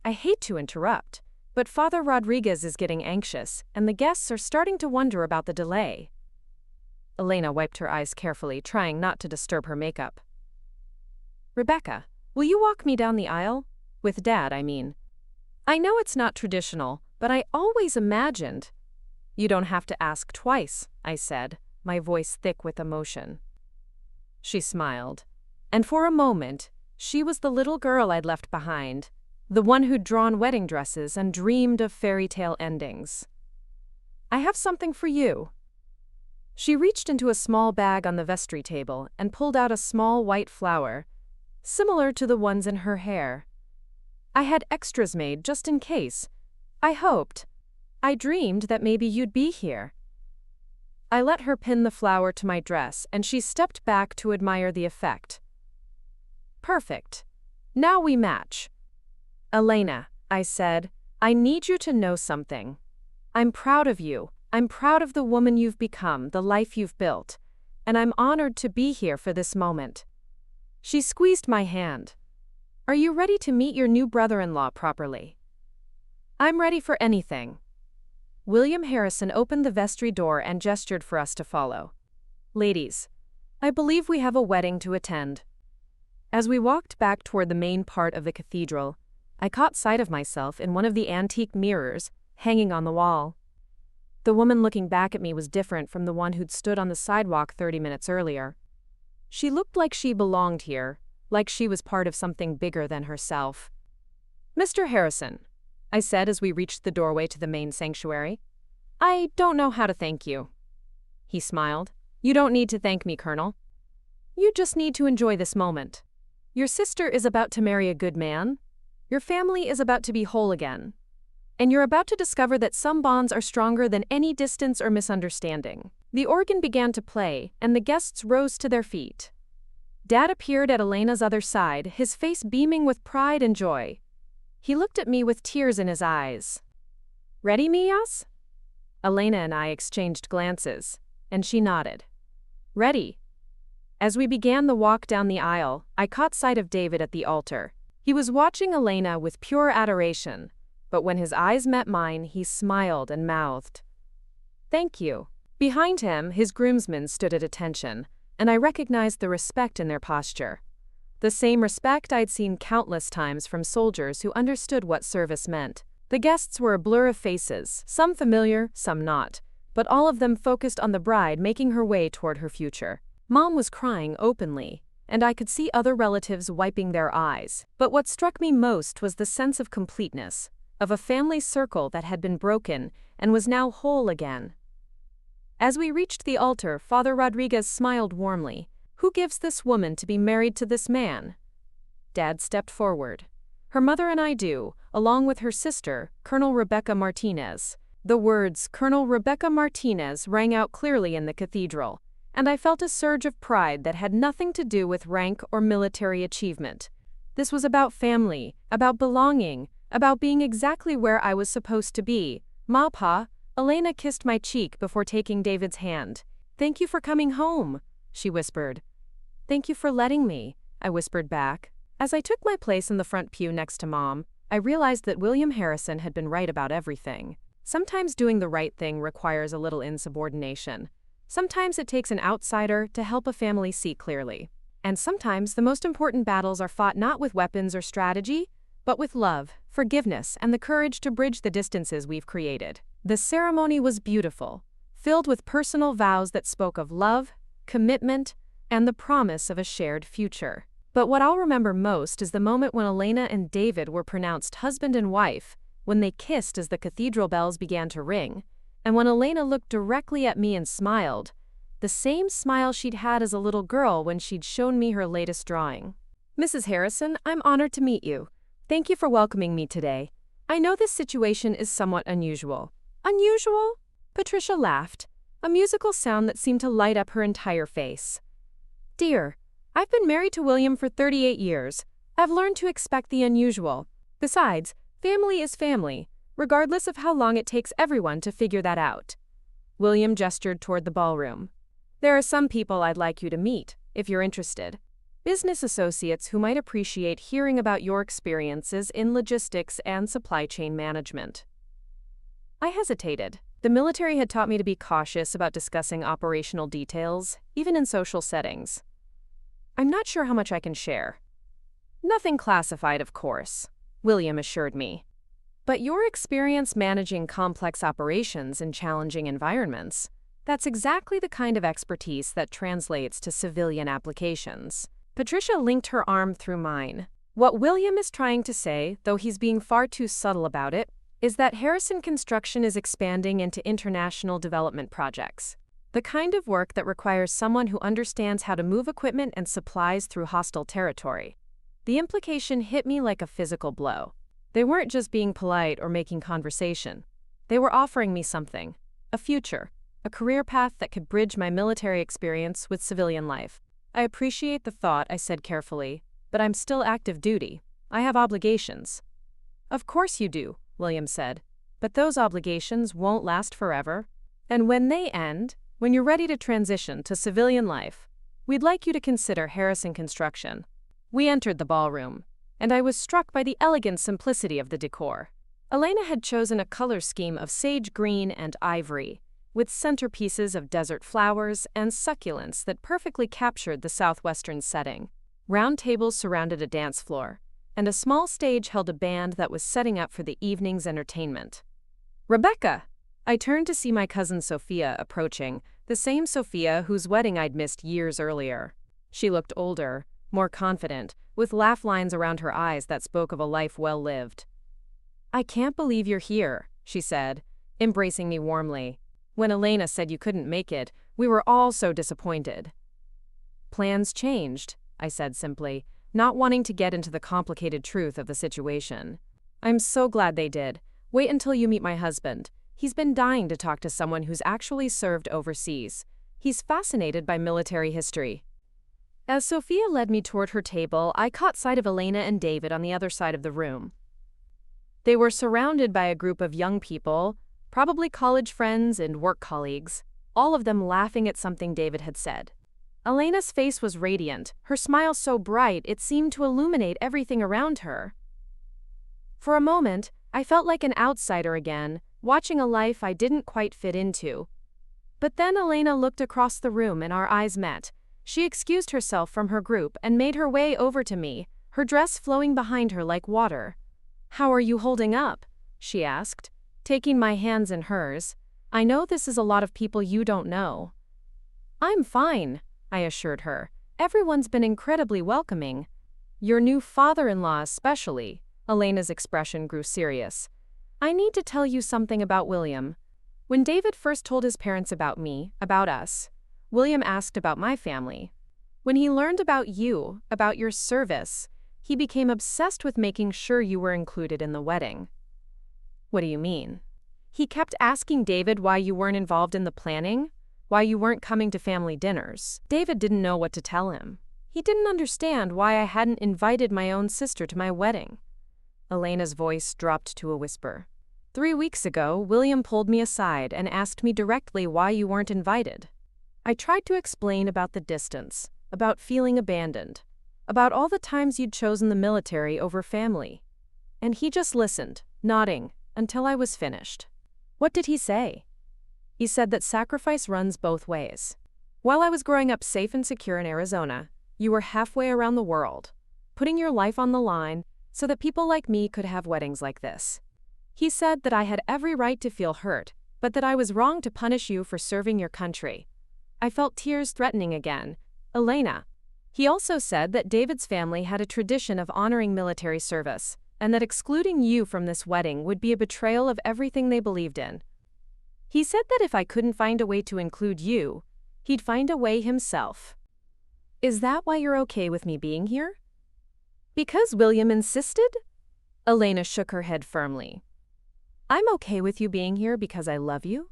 I hate to interrupt, but Father Rodriguez is getting anxious, and the guests are starting to wonder about the delay. Elena wiped her eyes carefully, trying not to disturb her makeup. Rebecca, will you walk me down the aisle? With Dad, I mean. I know it's not traditional, but I always imagined. You don't have to ask twice, I said, my voice thick with emotion. She smiled, and for a moment, she was the little girl I'd left behind, the one who'd drawn wedding dresses and dreamed of fairy tale endings. I have something for you. She reached into a small bag on the vestry table and pulled out a small white flower, similar to the ones in her hair. I had extras made just in case. I hoped. I dreamed that maybe you'd be here. I let her pin the flower to my dress, and she stepped back to admire the effect. Perfect. Now we match. Elena, I said, I need you to know something. I'm proud of you. I'm proud of the woman you've become, the life you've built, and I'm honored to be here for this moment. She squeezed my hand. Are you ready to meet your new brother-in-law properly? I'm ready for anything. William Harrison opened the vestry door and gestured for us to follow. Ladies, I believe we have a wedding to attend. As we walked back toward the main part of the cathedral, I caught sight of myself in one of the antique mirrors hanging on the wall. The woman looking back at me was different from the one who'd stood on the sidewalk 30 minutes earlier. She looked like she belonged here, like she was part of something bigger than herself. Mr. Harrison, I said as we reached the doorway to the main sanctuary, I don't know how to thank you. He smiled. You don't need to thank me, Colonel. You just need to enjoy this moment. Your sister is about to marry a good man. Your family is about to be whole again. And you're about to discover that some bonds are stronger than any distance or misunderstanding. The organ began to play, and the guests rose to their feet. Dad appeared at Elena's other side, his face beaming with pride and joy. He looked at me with tears in his eyes. Ready, Mias? Elena and I exchanged glances, and she nodded. Ready. As we began the walk down the aisle, I caught sight of David at the altar. He was watching Elena with pure adoration, but when his eyes met mine, he smiled and mouthed, Thank you. Behind him, his groomsmen stood at attention, and I recognized the respect in their posture. The same respect I'd seen countless times from soldiers who understood what service meant. The guests were a blur of faces, some familiar, some not, but all of them focused on the bride making her way toward her future. Mom was crying openly, and I could see other relatives wiping their eyes. But what struck me most was the sense of completeness, of a family circle that had been broken and was now whole again. As we reached the altar, Father Rodriguez smiled warmly. Who gives this woman to be married to this man? Dad stepped forward. Her mother and I do, along with her sister, Colonel Rebecca Martinez. The words Colonel Rebecca Martinez rang out clearly in the cathedral, and I felt a surge of pride that had nothing to do with rank or military achievement. This was about family, about belonging, about being exactly where I was supposed to be. Ma, Pa. Elena kissed my cheek before taking David's hand. Thank you for coming home, she whispered. Thank you for letting me. I whispered back. As I took my place in the front pew next to Mom, I realized that William Harrison had been right about everything. Sometimes doing the right thing requires a little insubordination. Sometimes it takes an outsider to help a family see clearly. And sometimes the most important battles are fought not with weapons or strategy, but with love, forgiveness, and the courage to bridge the distances we've created. The ceremony was beautiful, filled with personal vows that spoke of love, commitment, and the promise of a shared future. But what I'll remember most is the moment when Elena and David were pronounced husband and wife, when they kissed as the cathedral bells began to ring, and when Elena looked directly at me and smiled, the same smile she'd had as a little girl when she'd shown me her latest drawing. "Mrs. Harrison, I'm honored to meet you. Thank you for welcoming me today. I know this situation is somewhat unusual." "Unusual?" Patricia laughed, a musical sound that seemed to light up her entire face. "Dear, I've been married to William for 38 years. I've learned to expect the unusual. Besides, family is family, regardless of how long it takes everyone to figure that out." William gestured toward the ballroom. "There are some people I'd like you to meet, if you're interested. Business associates who might appreciate hearing about your experiences in logistics and supply chain management." I hesitated. The military had taught me to be cautious about discussing operational details, even in social settings. "I'm not sure how much I can share." "Nothing classified, of course," William assured me. "But your experience managing complex operations in challenging environments, that's exactly the kind of expertise that translates to civilian applications." Patricia linked her arm through mine. "What William is trying to say, though he's being far too subtle about it, is that Harrison Construction is expanding into international development projects. The kind of work that requires someone who understands how to move equipment and supplies through hostile territory." The implication hit me like a physical blow. They weren't just being polite or making conversation. They were offering me something, a future, a career path that could bridge my military experience with civilian life. "I appreciate the thought," I said carefully, "but I'm still active duty. I have obligations." "Of course you do," William said, "but those obligations won't last forever. And when they end, when you're ready to transition to civilian life, we'd like you to consider Harrison Construction." We entered the ballroom, and I was struck by the elegant simplicity of the decor. Elena had chosen a color scheme of sage green and ivory, with centerpieces of desert flowers and succulents that perfectly captured the southwestern setting. Round tables surrounded a dance floor, and a small stage held a band that was setting up for the evening's entertainment. "Rebecca!" I turned to see my cousin Sophia approaching, the same Sophia whose wedding I'd missed years earlier. She looked older, more confident, with laugh lines around her eyes that spoke of a life well lived. "I can't believe you're here," she said, embracing me warmly. "When Elena said you couldn't make it, we were all so disappointed." "Plans changed," I said simply, not wanting to get into the complicated truth of the situation. "I'm so glad they did. Wait until you meet my husband. He's been dying to talk to someone who's actually served overseas. He's fascinated by military history." As Sophia led me toward her table, I caught sight of Elena and David on the other side of the room. They were surrounded by a group of young people, probably college friends and work colleagues, all of them laughing at something David had said. Elena's face was radiant, her smile so bright it seemed to illuminate everything around her. For a moment, I felt like an outsider again, watching a life I didn't quite fit into. But then Elena looked across the room and our eyes met. She excused herself from her group and made her way over to me, her dress flowing behind her like water. "How are you holding up?" she asked, taking my hands in hers. "I know this is a lot of people you don't know." "I'm fine," I assured her. "Everyone's been incredibly welcoming. Your new father-in-law especially." Elena's expression grew serious. "I need to tell you something about William. When David first told his parents about me, about us, William asked about my family. When he learned about you, about your service, he became obsessed with making sure you were included in the wedding." "What do you mean?" "He kept asking David why you weren't involved in the planning, why you weren't coming to family dinners." David didn't know what to tell him. He didn't understand why I hadn't invited my own sister to my wedding. Elena's voice dropped to a whisper. 3 weeks ago, William pulled me aside and asked me directly why you weren't invited. I tried to explain about the distance, about feeling abandoned. about all the times you'd chosen the military over family. And he just listened, nodding, until I was finished. What did he say? He said that sacrifice runs both ways. While I was growing up safe and secure in Arizona, you were halfway around the world, putting your life on the line so that people like me could have weddings like this. He said that I had every right to feel hurt, but that I was wrong to punish you for serving your country. I felt tears threatening again. Elena. He also said that David's family had a tradition of honoring military service, and that excluding you from this wedding would be a betrayal of everything they believed in. He said that if I couldn't find a way to include you, he'd find a way himself. Is that why you're okay with me being here? Because William insisted? Elena shook her head firmly. I'm okay with you being here because I love you,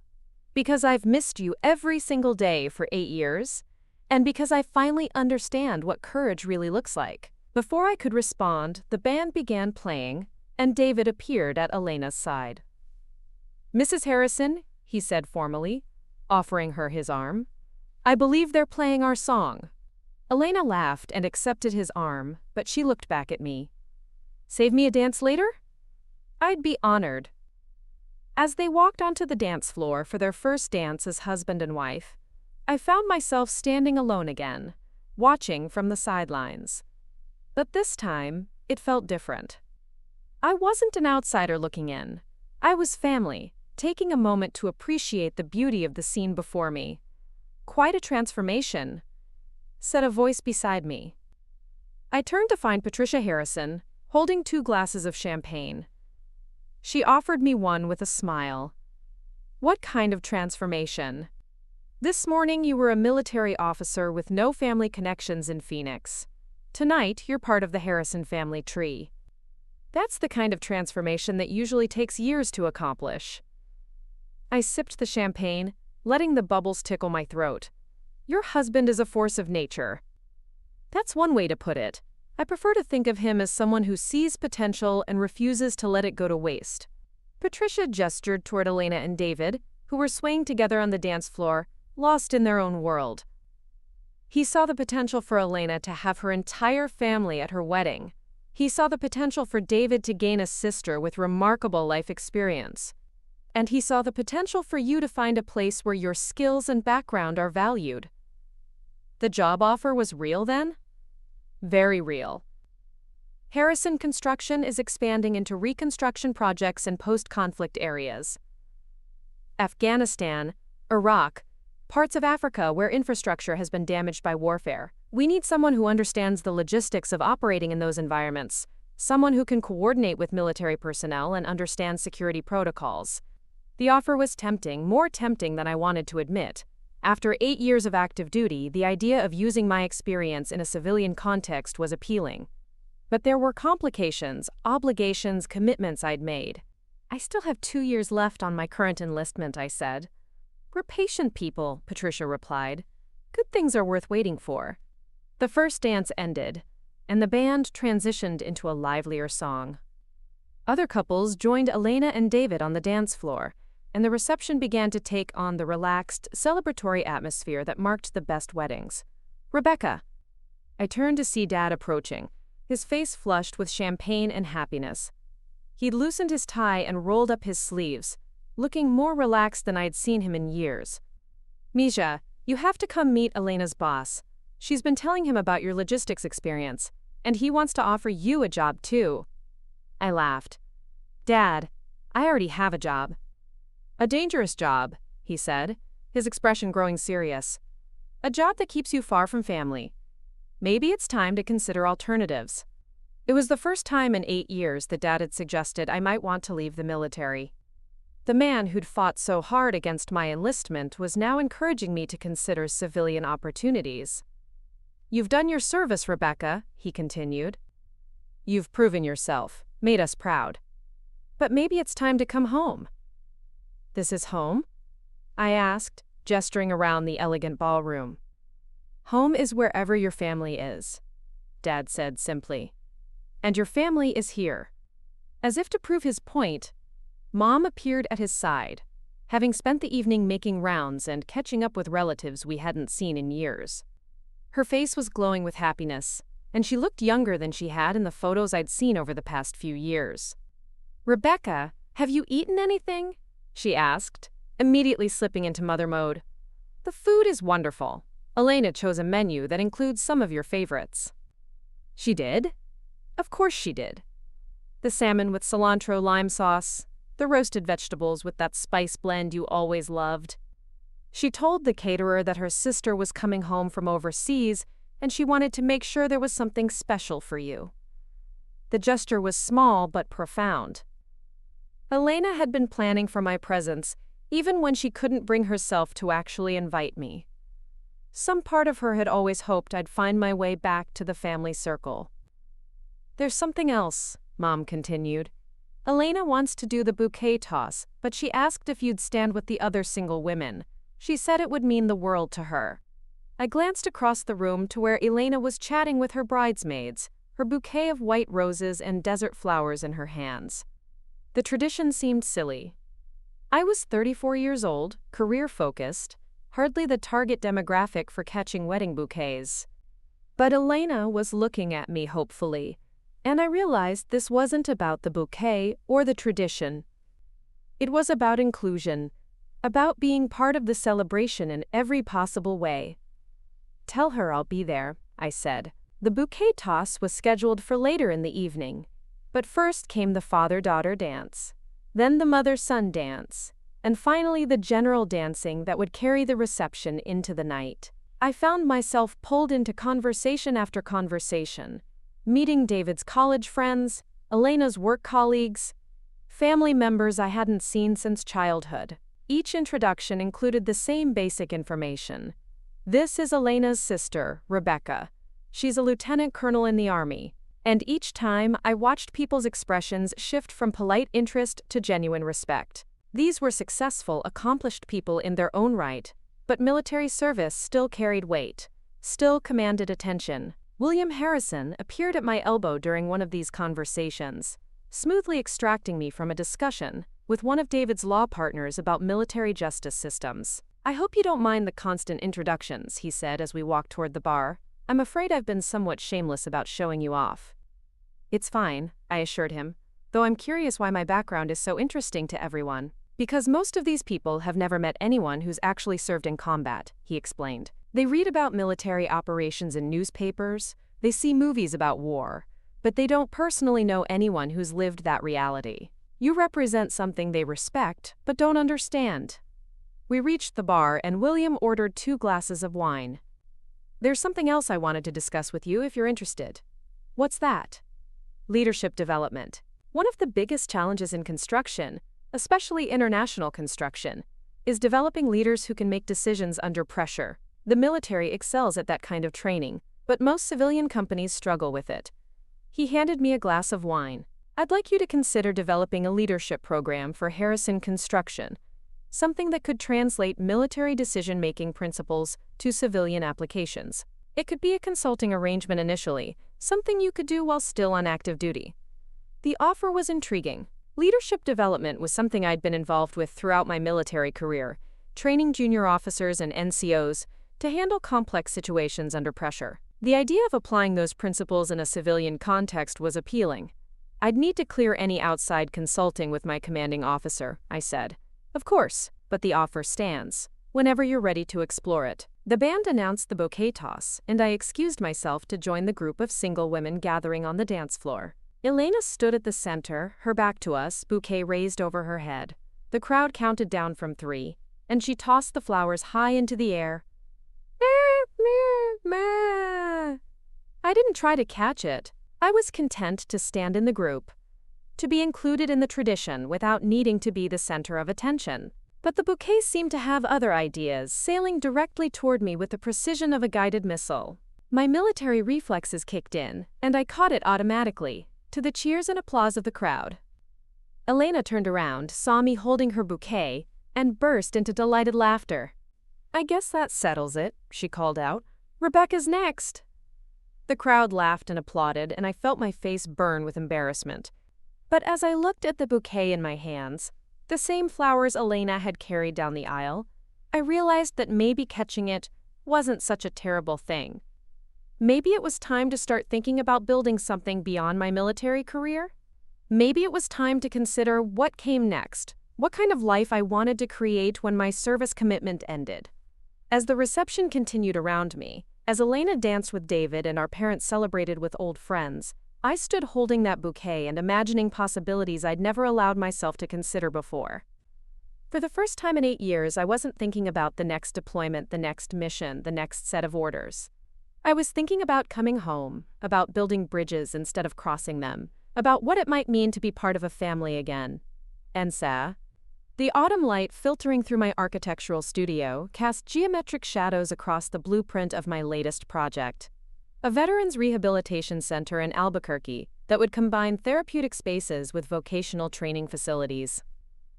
because I've missed you every single day for 8 years, and because I finally understand what courage really looks like. Before I could respond, the band began playing, and David appeared at Elena's side. Mrs. Harrison, he said formally, offering her his arm. I believe they're playing our song. Elena laughed and accepted his arm, but she looked back at me. Save me a dance later? I'd be honored. As they walked onto the dance floor for their first dance as husband and wife, I found myself standing alone again, watching from the sidelines. But this time, it felt different. I wasn't an outsider looking in. I was family, taking a moment to appreciate the beauty of the scene before me. Quite a transformation, said a voice beside me. I turned to find Patricia Harrison, holding 2 glasses of champagne. She offered me one with a smile. What kind of transformation? This morning you were a military officer with no family connections in Phoenix. Tonight you're part of the Harrison family tree. That's the kind of transformation that usually takes years to accomplish. I sipped the champagne, letting the bubbles tickle my throat. Your husband is a force of nature. That's one way to put it. I prefer to think of him as someone who sees potential and refuses to let it go to waste. Patricia gestured toward Elena and David, who were swaying together on the dance floor, lost in their own world. He saw the potential for Elena to have her entire family at her wedding. He saw the potential for David to gain a sister with remarkable life experience. And he saw the potential for you to find a place where your skills and background are valued. The job offer was real then? Very real. Harrison Construction is expanding into reconstruction projects in post-conflict areas. Afghanistan, Iraq, parts of Africa where infrastructure has been damaged by warfare. We need someone who understands the logistics of operating in those environments, someone who can coordinate with military personnel and understand security protocols. The offer was tempting, more tempting than I wanted to admit. After 8 years of active duty, the idea of using my experience in a civilian context was appealing. But there were complications, obligations, commitments I'd made. I still have 2 years left on my current enlistment, I said. We're patient people, Patricia replied. Good things are worth waiting for. The first dance ended, and the band transitioned into a livelier song. Other couples joined Elena and David on the dance floor, and the reception began to take on the relaxed, celebratory atmosphere that marked the best weddings. Rebecca. I turned to see Dad approaching, his face flushed with champagne and happiness. He'd loosened his tie and rolled up his sleeves, looking more relaxed than I'd seen him in years. Misha, you have to come meet Elena's boss. She's been telling him about your logistics experience, and he wants to offer you a job too. I laughed. Dad, I already have a job. A dangerous job, he said, his expression growing serious. A job that keeps you far from family. Maybe it's time to consider alternatives. It was the first time in 8 years that Dad had suggested I might want to leave the military. The man who'd fought so hard against my enlistment was now encouraging me to consider civilian opportunities. You've done your service, Rebecca, he continued. You've proven yourself, made us proud. But maybe it's time to come home. This is home? I asked, gesturing around the elegant ballroom. Home is wherever your family is, Dad said simply. And your family is here. As if to prove his point, Mom appeared at his side, having spent the evening making rounds and catching up with relatives we hadn't seen in years. Her face was glowing with happiness. and she looked younger than she had in the photos I'd seen over the past few years. "Rebecca, have you eaten anything?" she asked, immediately slipping into mother mode. "The food is wonderful. Elena chose a menu that includes some of your favorites." "She did?" "Of course she did. The salmon with cilantro lime sauce, the roasted vegetables with that spice blend you always loved. She told the caterer that her sister was coming home from overseas and she wanted to make sure there was something special for you." The gesture was small but profound. Elena had been planning for my presence even when she couldn't bring herself to actually invite me. Some part of her had always hoped I'd find my way back to the family circle. "There's something else," Mom continued. "Elena wants to do the bouquet toss, but she asked if you'd stand with the other single women. She said it would mean the world to her." I glanced across the room to where Elena was chatting with her bridesmaids, her bouquet of white roses and desert flowers in her hands. The tradition seemed silly. I was 34 years old, career-focused, hardly the target demographic for catching wedding bouquets. But Elena was looking at me hopefully, and I realized this wasn't about the bouquet or the tradition. It was about inclusion, about being part of the celebration in every possible way. "Tell her I'll be there," I said. The bouquet toss was scheduled for later in the evening, but first came the father-daughter dance, then the mother-son dance, and finally the general dancing that would carry the reception into the night. I found myself pulled into conversation after conversation, meeting David's college friends, Elena's work colleagues, family members I hadn't seen since childhood. Each introduction included the same basic information. "This is Elena's sister, Rebecca. She's a lieutenant colonel in the Army." And each time, I watched people's expressions shift from polite interest to genuine respect. These were successful, accomplished people in their own right, but military service still carried weight, still commanded attention. William Harrison appeared at my elbow during one of these conversations, smoothly extracting me from a discussion with one of David's law partners about military justice systems. "I hope you don't mind the constant introductions," he said as we walked toward the bar. "I'm afraid I've been somewhat shameless about showing you off." "It's fine," I assured him, "though I'm curious why my background is so interesting to everyone." "Because most of these people have never met anyone who's actually served in combat," he explained. "They read about military operations in newspapers, they see movies about war, but they don't personally know anyone who's lived that reality. You represent something they respect, but don't understand." We reached the bar and William ordered 2 glasses of wine. "There's something else I wanted to discuss with you if you're interested." "What's that?" "Leadership development. One of the biggest challenges in construction, especially international construction, is developing leaders who can make decisions under pressure. The military excels at that kind of training, but most civilian companies struggle with it." He handed me a glass of wine. "I'd like you to consider developing a leadership program for Harrison Construction, something that could translate military decision-making principles to civilian applications. It could be a consulting arrangement initially, something you could do while still on active duty." The offer was intriguing. Leadership development was something I'd been involved with throughout my military career, training junior officers and NCOs to handle complex situations under pressure. The idea of applying those principles in a civilian context was appealing. "I'd need to clear any outside consulting with my commanding officer," I said. "Of course, but the offer stands. Whenever you're ready to explore it." The band announced the bouquet toss, and I excused myself to join the group of single women gathering on the dance floor. Elena stood at the center, her back to us, bouquet raised over her head. The crowd counted down from 3, and she tossed the flowers high into the air. I didn't try to catch it. I was content to stand in the group, to be included in the tradition without needing to be the center of attention. But the bouquet seemed to have other ideas, sailing directly toward me with the precision of a guided missile. My military reflexes kicked in, and I caught it automatically, to the cheers and applause of the crowd. Elena turned around, saw me holding her bouquet, and burst into delighted laughter. "I guess that settles it," she called out. "Rebecca's next." The crowd laughed and applauded, and I felt my face burn with embarrassment. But as I looked at the bouquet in my hands, the same flowers Elena had carried down the aisle, I realized that maybe catching it wasn't such a terrible thing. Maybe it was time to start thinking about building something beyond my military career? Maybe it was time to consider what came next, what kind of life I wanted to create when my service commitment ended. As the reception continued around me, as Elena danced with David and our parents celebrated with old friends, I stood holding that bouquet and imagining possibilities I'd never allowed myself to consider before. For the first time in 8 years, I wasn't thinking about the next deployment, the next mission, the next set of orders. I was thinking about coming home, about building bridges instead of crossing them, about what it might mean to be part of a family again. And the autumn light filtering through my architectural studio cast geometric shadows across the blueprint of my latest project. A veterans rehabilitation center in Albuquerque that would combine therapeutic spaces with vocational training facilities.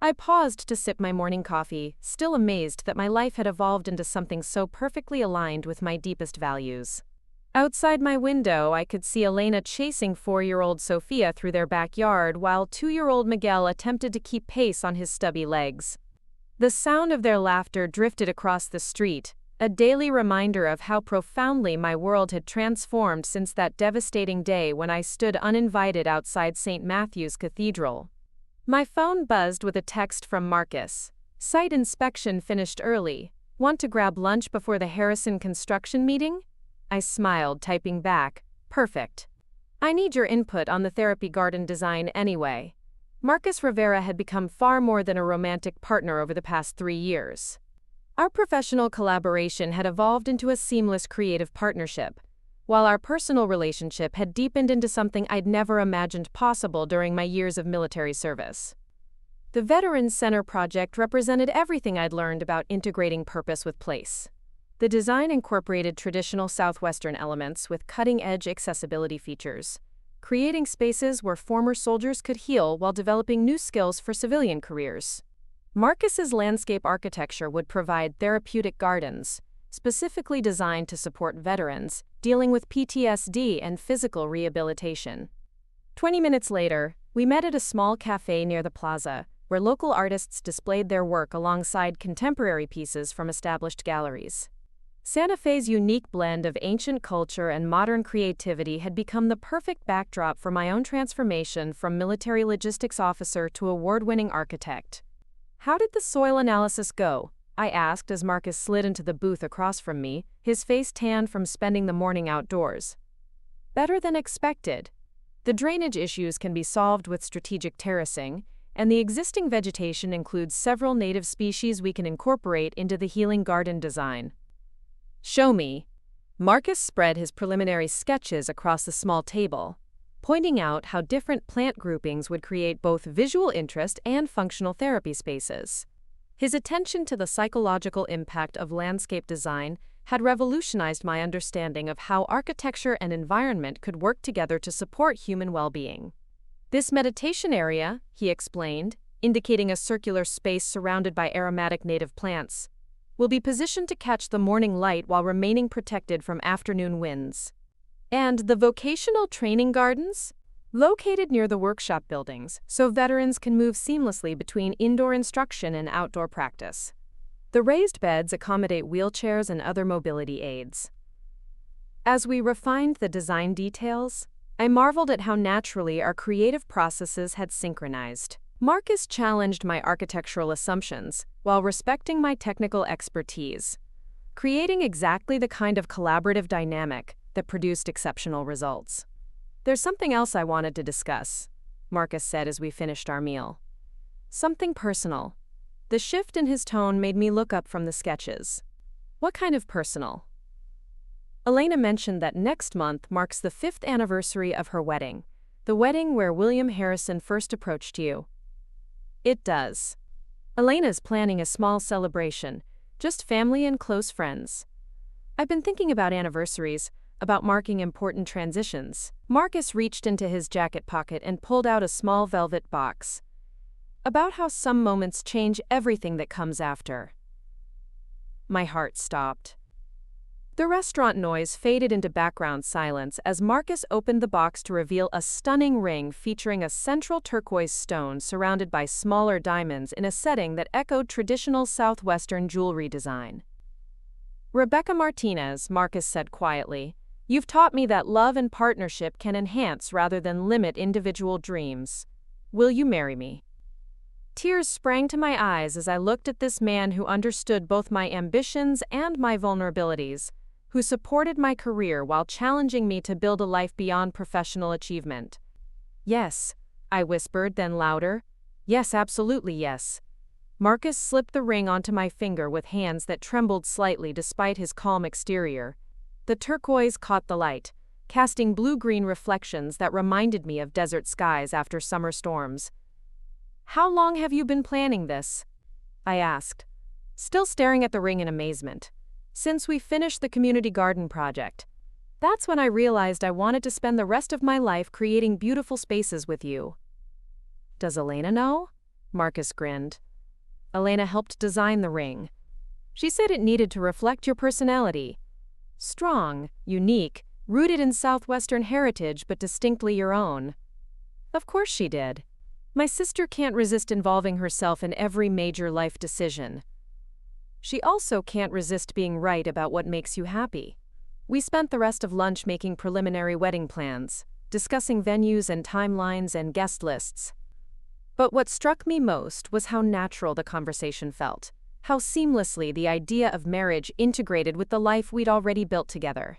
I paused to sip my morning coffee, still amazed that my life had evolved into something so perfectly aligned with my deepest values. Outside my window, I could see Elena chasing 4-year-old Sophia through their backyard while 2-year-old Miguel attempted to keep pace on his stubby legs. The sound of their laughter drifted across the street, a daily reminder of how profoundly my world had transformed since that devastating day when I stood uninvited outside St. Matthew's Cathedral. My phone buzzed with a text from Marcus. Site inspection finished early. Want to grab lunch before the Harrison construction meeting? I smiled, typing back, perfect. I need your input on the therapy garden design anyway. Marcus Rivera had become far more than a romantic partner over the past 3 years. Our professional collaboration had evolved into a seamless creative partnership, while our personal relationship had deepened into something I'd never imagined possible during my years of military service. The Veterans Center project represented everything I'd learned about integrating purpose with place. The design incorporated traditional Southwestern elements with cutting-edge accessibility features, creating spaces where former soldiers could heal while developing new skills for civilian careers. Marcus's landscape architecture would provide therapeutic gardens, specifically designed to support veterans dealing with PTSD and physical rehabilitation. 20 minutes later, we met at a small cafe near the plaza, where local artists displayed their work alongside contemporary pieces from established galleries. Santa Fe's unique blend of ancient culture and modern creativity had become the perfect backdrop for my own transformation from military logistics officer to award-winning architect. How did the soil analysis go? I asked as Marcus slid into the booth across from me, his face tanned from spending the morning outdoors. Better than expected. The drainage issues can be solved with strategic terracing, and the existing vegetation includes several native species we can incorporate into the healing garden design. Show me. Marcus spread his preliminary sketches across the small table, pointing out how different plant groupings would create both visual interest and functional therapy spaces. His attention to the psychological impact of landscape design had revolutionized my understanding of how architecture and environment could work together to support human well-being. This meditation area, he explained, indicating a circular space surrounded by aromatic native plants, will be positioned to catch the morning light while remaining protected from afternoon winds. And the vocational training gardens? Located near the workshop buildings, so veterans can move seamlessly between indoor instruction and outdoor practice. The raised beds accommodate wheelchairs and other mobility aids. As we refined the design details, I marveled at how naturally our creative processes had synchronized. Marcus challenged my architectural assumptions while respecting my technical expertise, creating exactly the kind of collaborative dynamic that produced exceptional results. There's something else I wanted to discuss, Marcus said as we finished our meal. Something personal. The shift in his tone made me look up from the sketches. What kind of personal? Elena mentioned that next month marks the 5th anniversary of her wedding, the wedding where William Harrison first approached you. It does. Elena's planning a small celebration, just family and close friends. I've been thinking about anniversaries, about marking important transitions. Marcus reached into his jacket pocket and pulled out a small velvet box. About how some moments change everything that comes after. My heart stopped. The restaurant noise faded into background silence as Marcus opened the box to reveal a stunning ring featuring a central turquoise stone surrounded by smaller diamonds in a setting that echoed traditional Southwestern jewelry design. Rebecca Martinez, Marcus said quietly, You've taught me that love and partnership can enhance rather than limit individual dreams. Will you marry me? Tears sprang to my eyes as I looked at this man who understood both my ambitions and my vulnerabilities, who supported my career while challenging me to build a life beyond professional achievement. Yes, I whispered, then louder. Yes, absolutely yes. Marcus slipped the ring onto my finger with hands that trembled slightly despite his calm exterior. The turquoise caught the light, casting blue-green reflections that reminded me of desert skies after summer storms. How long have you been planning this? I asked, still staring at the ring in amazement. Since we finished the community garden project. That's when I realized I wanted to spend the rest of my life creating beautiful spaces with you. Does Elena know? Marcus grinned. Elena helped design the ring. She said it needed to reflect your personality. Strong, unique, rooted in Southwestern heritage but distinctly your own. Of course she did. My sister can't resist involving herself in every major life decision. She also can't resist being right about what makes you happy. We spent the rest of lunch making preliminary wedding plans, discussing venues and timelines and guest lists. But what struck me most was how natural the conversation felt, how seamlessly the idea of marriage integrated with the life we'd already built together.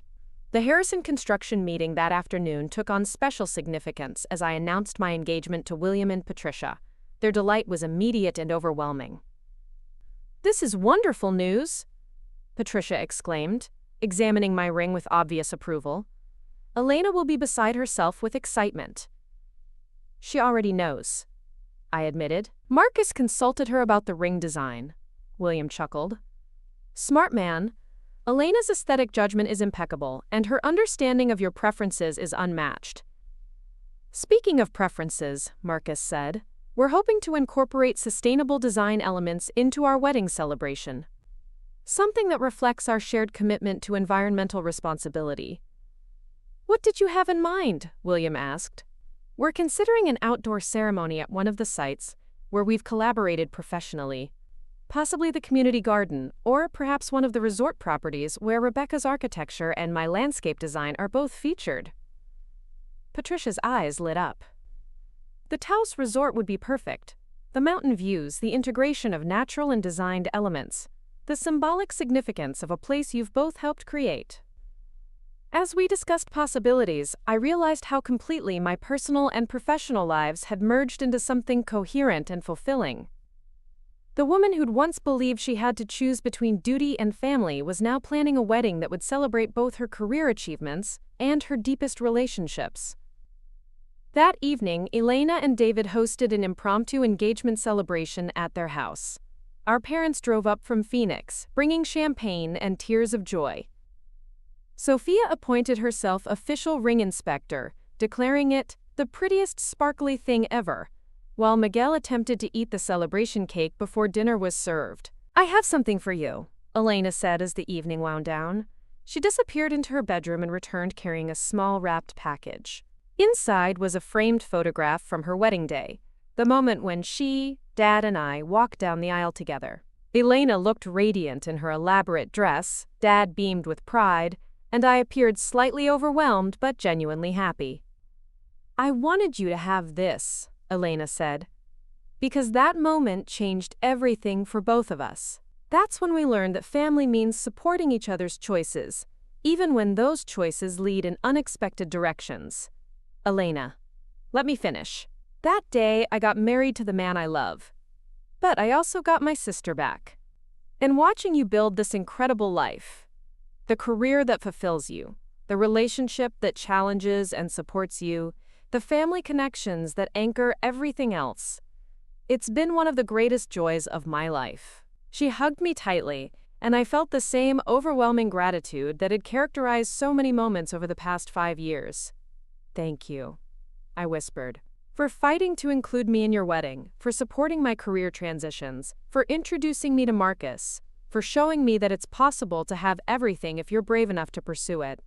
The Harrison construction meeting that afternoon took on special significance as I announced my engagement to William and Patricia. Their delight was immediate and overwhelming. "This is wonderful news," Patricia exclaimed, examining my ring with obvious approval. Elena will be beside herself with excitement. "She already knows," I admitted. "Marcus consulted her about the ring design," William chuckled. "Smart man. Elena's aesthetic judgment is impeccable, and her understanding of your preferences is unmatched." "Speaking of preferences," Marcus said, "we're hoping to incorporate sustainable design elements into our wedding celebration. Something that reflects our shared commitment to environmental responsibility." "What did you have in mind?" William asked. "We're considering an outdoor ceremony at one of the sites where we've collaborated professionally. Possibly the community garden, or perhaps one of the resort properties where Rebecca's architecture and my landscape design are both featured." Patricia's eyes lit up. "The Taos Resort would be perfect. The mountain views, the integration of natural and designed elements, the symbolic significance of a place you've both helped create." As we discussed possibilities, I realized how completely my personal and professional lives had merged into something coherent and fulfilling. The woman who'd once believed she had to choose between duty and family was now planning a wedding that would celebrate both her career achievements and her deepest relationships. That evening, Elena and David hosted an impromptu engagement celebration at their house. Our parents drove up from Phoenix, bringing champagne and tears of joy. Sophia appointed herself official ring inspector, declaring it the prettiest sparkly thing ever, while Miguel attempted to eat the celebration cake before dinner was served. "I have something for you," Elena said as the evening wound down. She disappeared into her bedroom and returned carrying a small wrapped package. Inside was a framed photograph from her wedding day, the moment when she, Dad, and I walked down the aisle together. Elena looked radiant in her elaborate dress, Dad beamed with pride, and I appeared slightly overwhelmed but genuinely happy. "I wanted you to have this," Elena said, "because that moment changed everything for both of us. That's when we learned that family means supporting each other's choices, even when those choices lead in unexpected directions." Elena, let me finish. "That day, I got married to the man I love. But I also got my sister back. And watching you build this incredible life, the career that fulfills you, the relationship that challenges and supports you, the family connections that anchor everything else, it's been one of the greatest joys of my life." She hugged me tightly, and I felt the same overwhelming gratitude that had characterized so many moments over the past 5 years. "Thank you," I whispered, "for fighting to include me in your wedding, for supporting my career transitions, for introducing me to Marcus, for showing me that it's possible to have everything if you're brave enough to pursue it."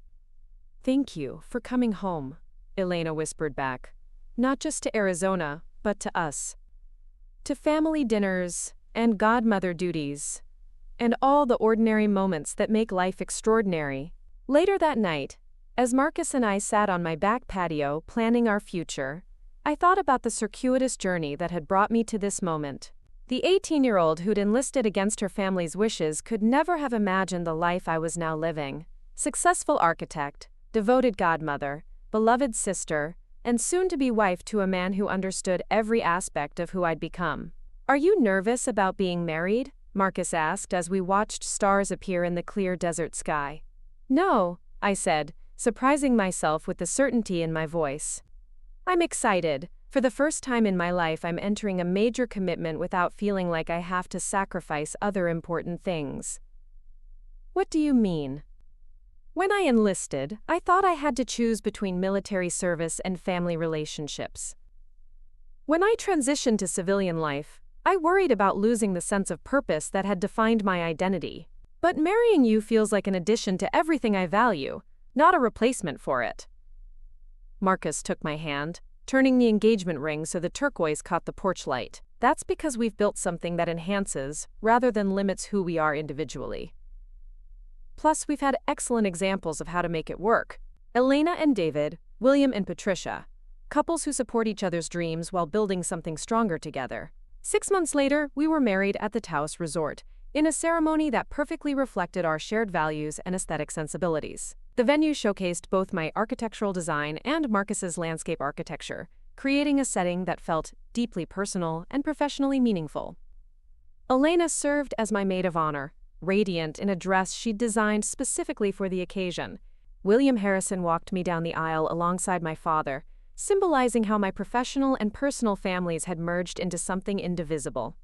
"Thank you for coming home," Elena whispered back. "Not just to Arizona, but to us. To family dinners, and godmother duties, and all the ordinary moments that make life extraordinary." Later that night, As Marcus and I sat on my back patio planning our future, I thought about the circuitous journey that had brought me to this moment. The 18-year-old who'd enlisted against her family's wishes could never have imagined the life I was now living. Successful architect, devoted godmother, beloved sister, and soon-to-be wife to a man who understood every aspect of who I'd become. "Are you nervous about being married?" Marcus asked as we watched stars appear in the clear desert sky. "No," I said, surprising myself with the certainty in my voice. "I'm excited. For the first time in my life, I'm entering a major commitment without feeling like I have to sacrifice other important things." "What do you mean?" "When I enlisted, I thought I had to choose between military service and family relationships. When I transitioned to civilian life, I worried about losing the sense of purpose that had defined my identity. But marrying you feels like an addition to everything I value, not a replacement for it." Marcus took my hand, turning the engagement ring so the turquoise caught the porch light. "That's because we've built something that enhances, rather than limits who we are individually. Plus, we've had excellent examples of how to make it work. Elena and David, William and Patricia, couples who support each other's dreams while building something stronger together." 6 months later, we were married at the Taos Resort, in a ceremony that perfectly reflected our shared values and aesthetic sensibilities. The venue showcased both my architectural design and Marcus's landscape architecture, creating a setting that felt deeply personal and professionally meaningful. Elena served as my maid of honor, radiant in a dress she'd designed specifically for the occasion. William Harrison walked me down the aisle alongside my father, symbolizing how my professional and personal families had merged into something indivisible.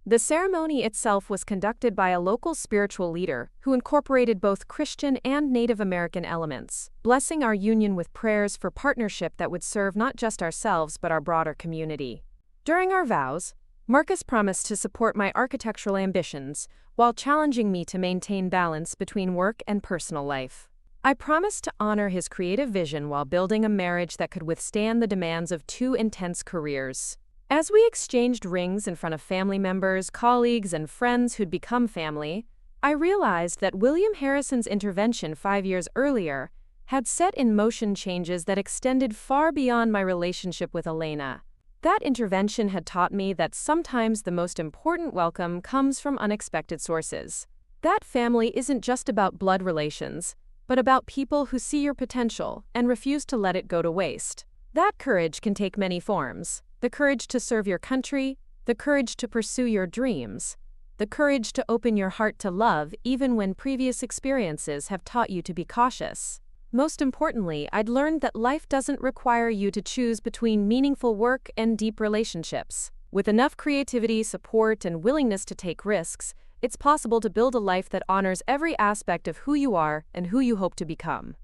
The ceremony itself was conducted by a local spiritual leader who incorporated both Christian and Native American elements, blessing our union with prayers for partnership that would serve not just ourselves but our broader community. During our vows, Marcus promised to support my architectural ambitions while challenging me to maintain balance between work and personal life. I promised to honor his creative vision while building a marriage that could withstand the demands of 2 intense careers. As we exchanged rings in front of family members, colleagues, and friends who'd become family, I realized that William Harrison's intervention 5 years earlier had set in motion changes that extended far beyond my relationship with Elena. That intervention had taught me that sometimes the most important welcome comes from unexpected sources. That family isn't just about blood relations, but about people who see your potential and refuse to let it go to waste. That courage can take many forms. The courage to serve your country, the courage to pursue your dreams, the courage to open your heart to love even when previous experiences have taught you to be cautious. Most importantly, I'd learned that life doesn't require you to choose between meaningful work and deep relationships. With enough creativity, support, and willingness to take risks, it's possible to build a life that honors every aspect of who you are and who you hope to become.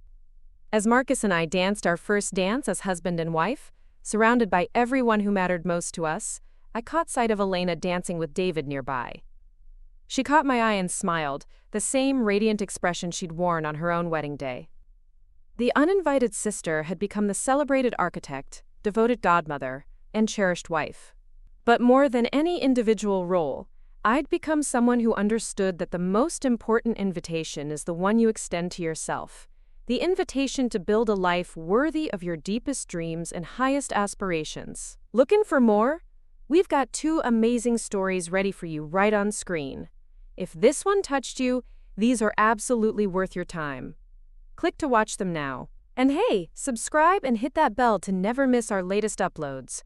As Marcus and I danced our first dance as husband and wife, surrounded by everyone who mattered most to us, I caught sight of Elena dancing with David nearby. She caught my eye and smiled, the same radiant expression she'd worn on her own wedding day. The uninvited sister had become the celebrated architect, devoted godmother, and cherished wife. But more than any individual role, I'd become someone who understood that the most important invitation is the one you extend to yourself. The invitation to build a life worthy of your deepest dreams and highest aspirations. Looking for more? We've got 2 amazing stories ready for you right on screen. If this one touched you, these are absolutely worth your time. Click to watch them now. And hey, subscribe and hit that bell to never miss our latest uploads.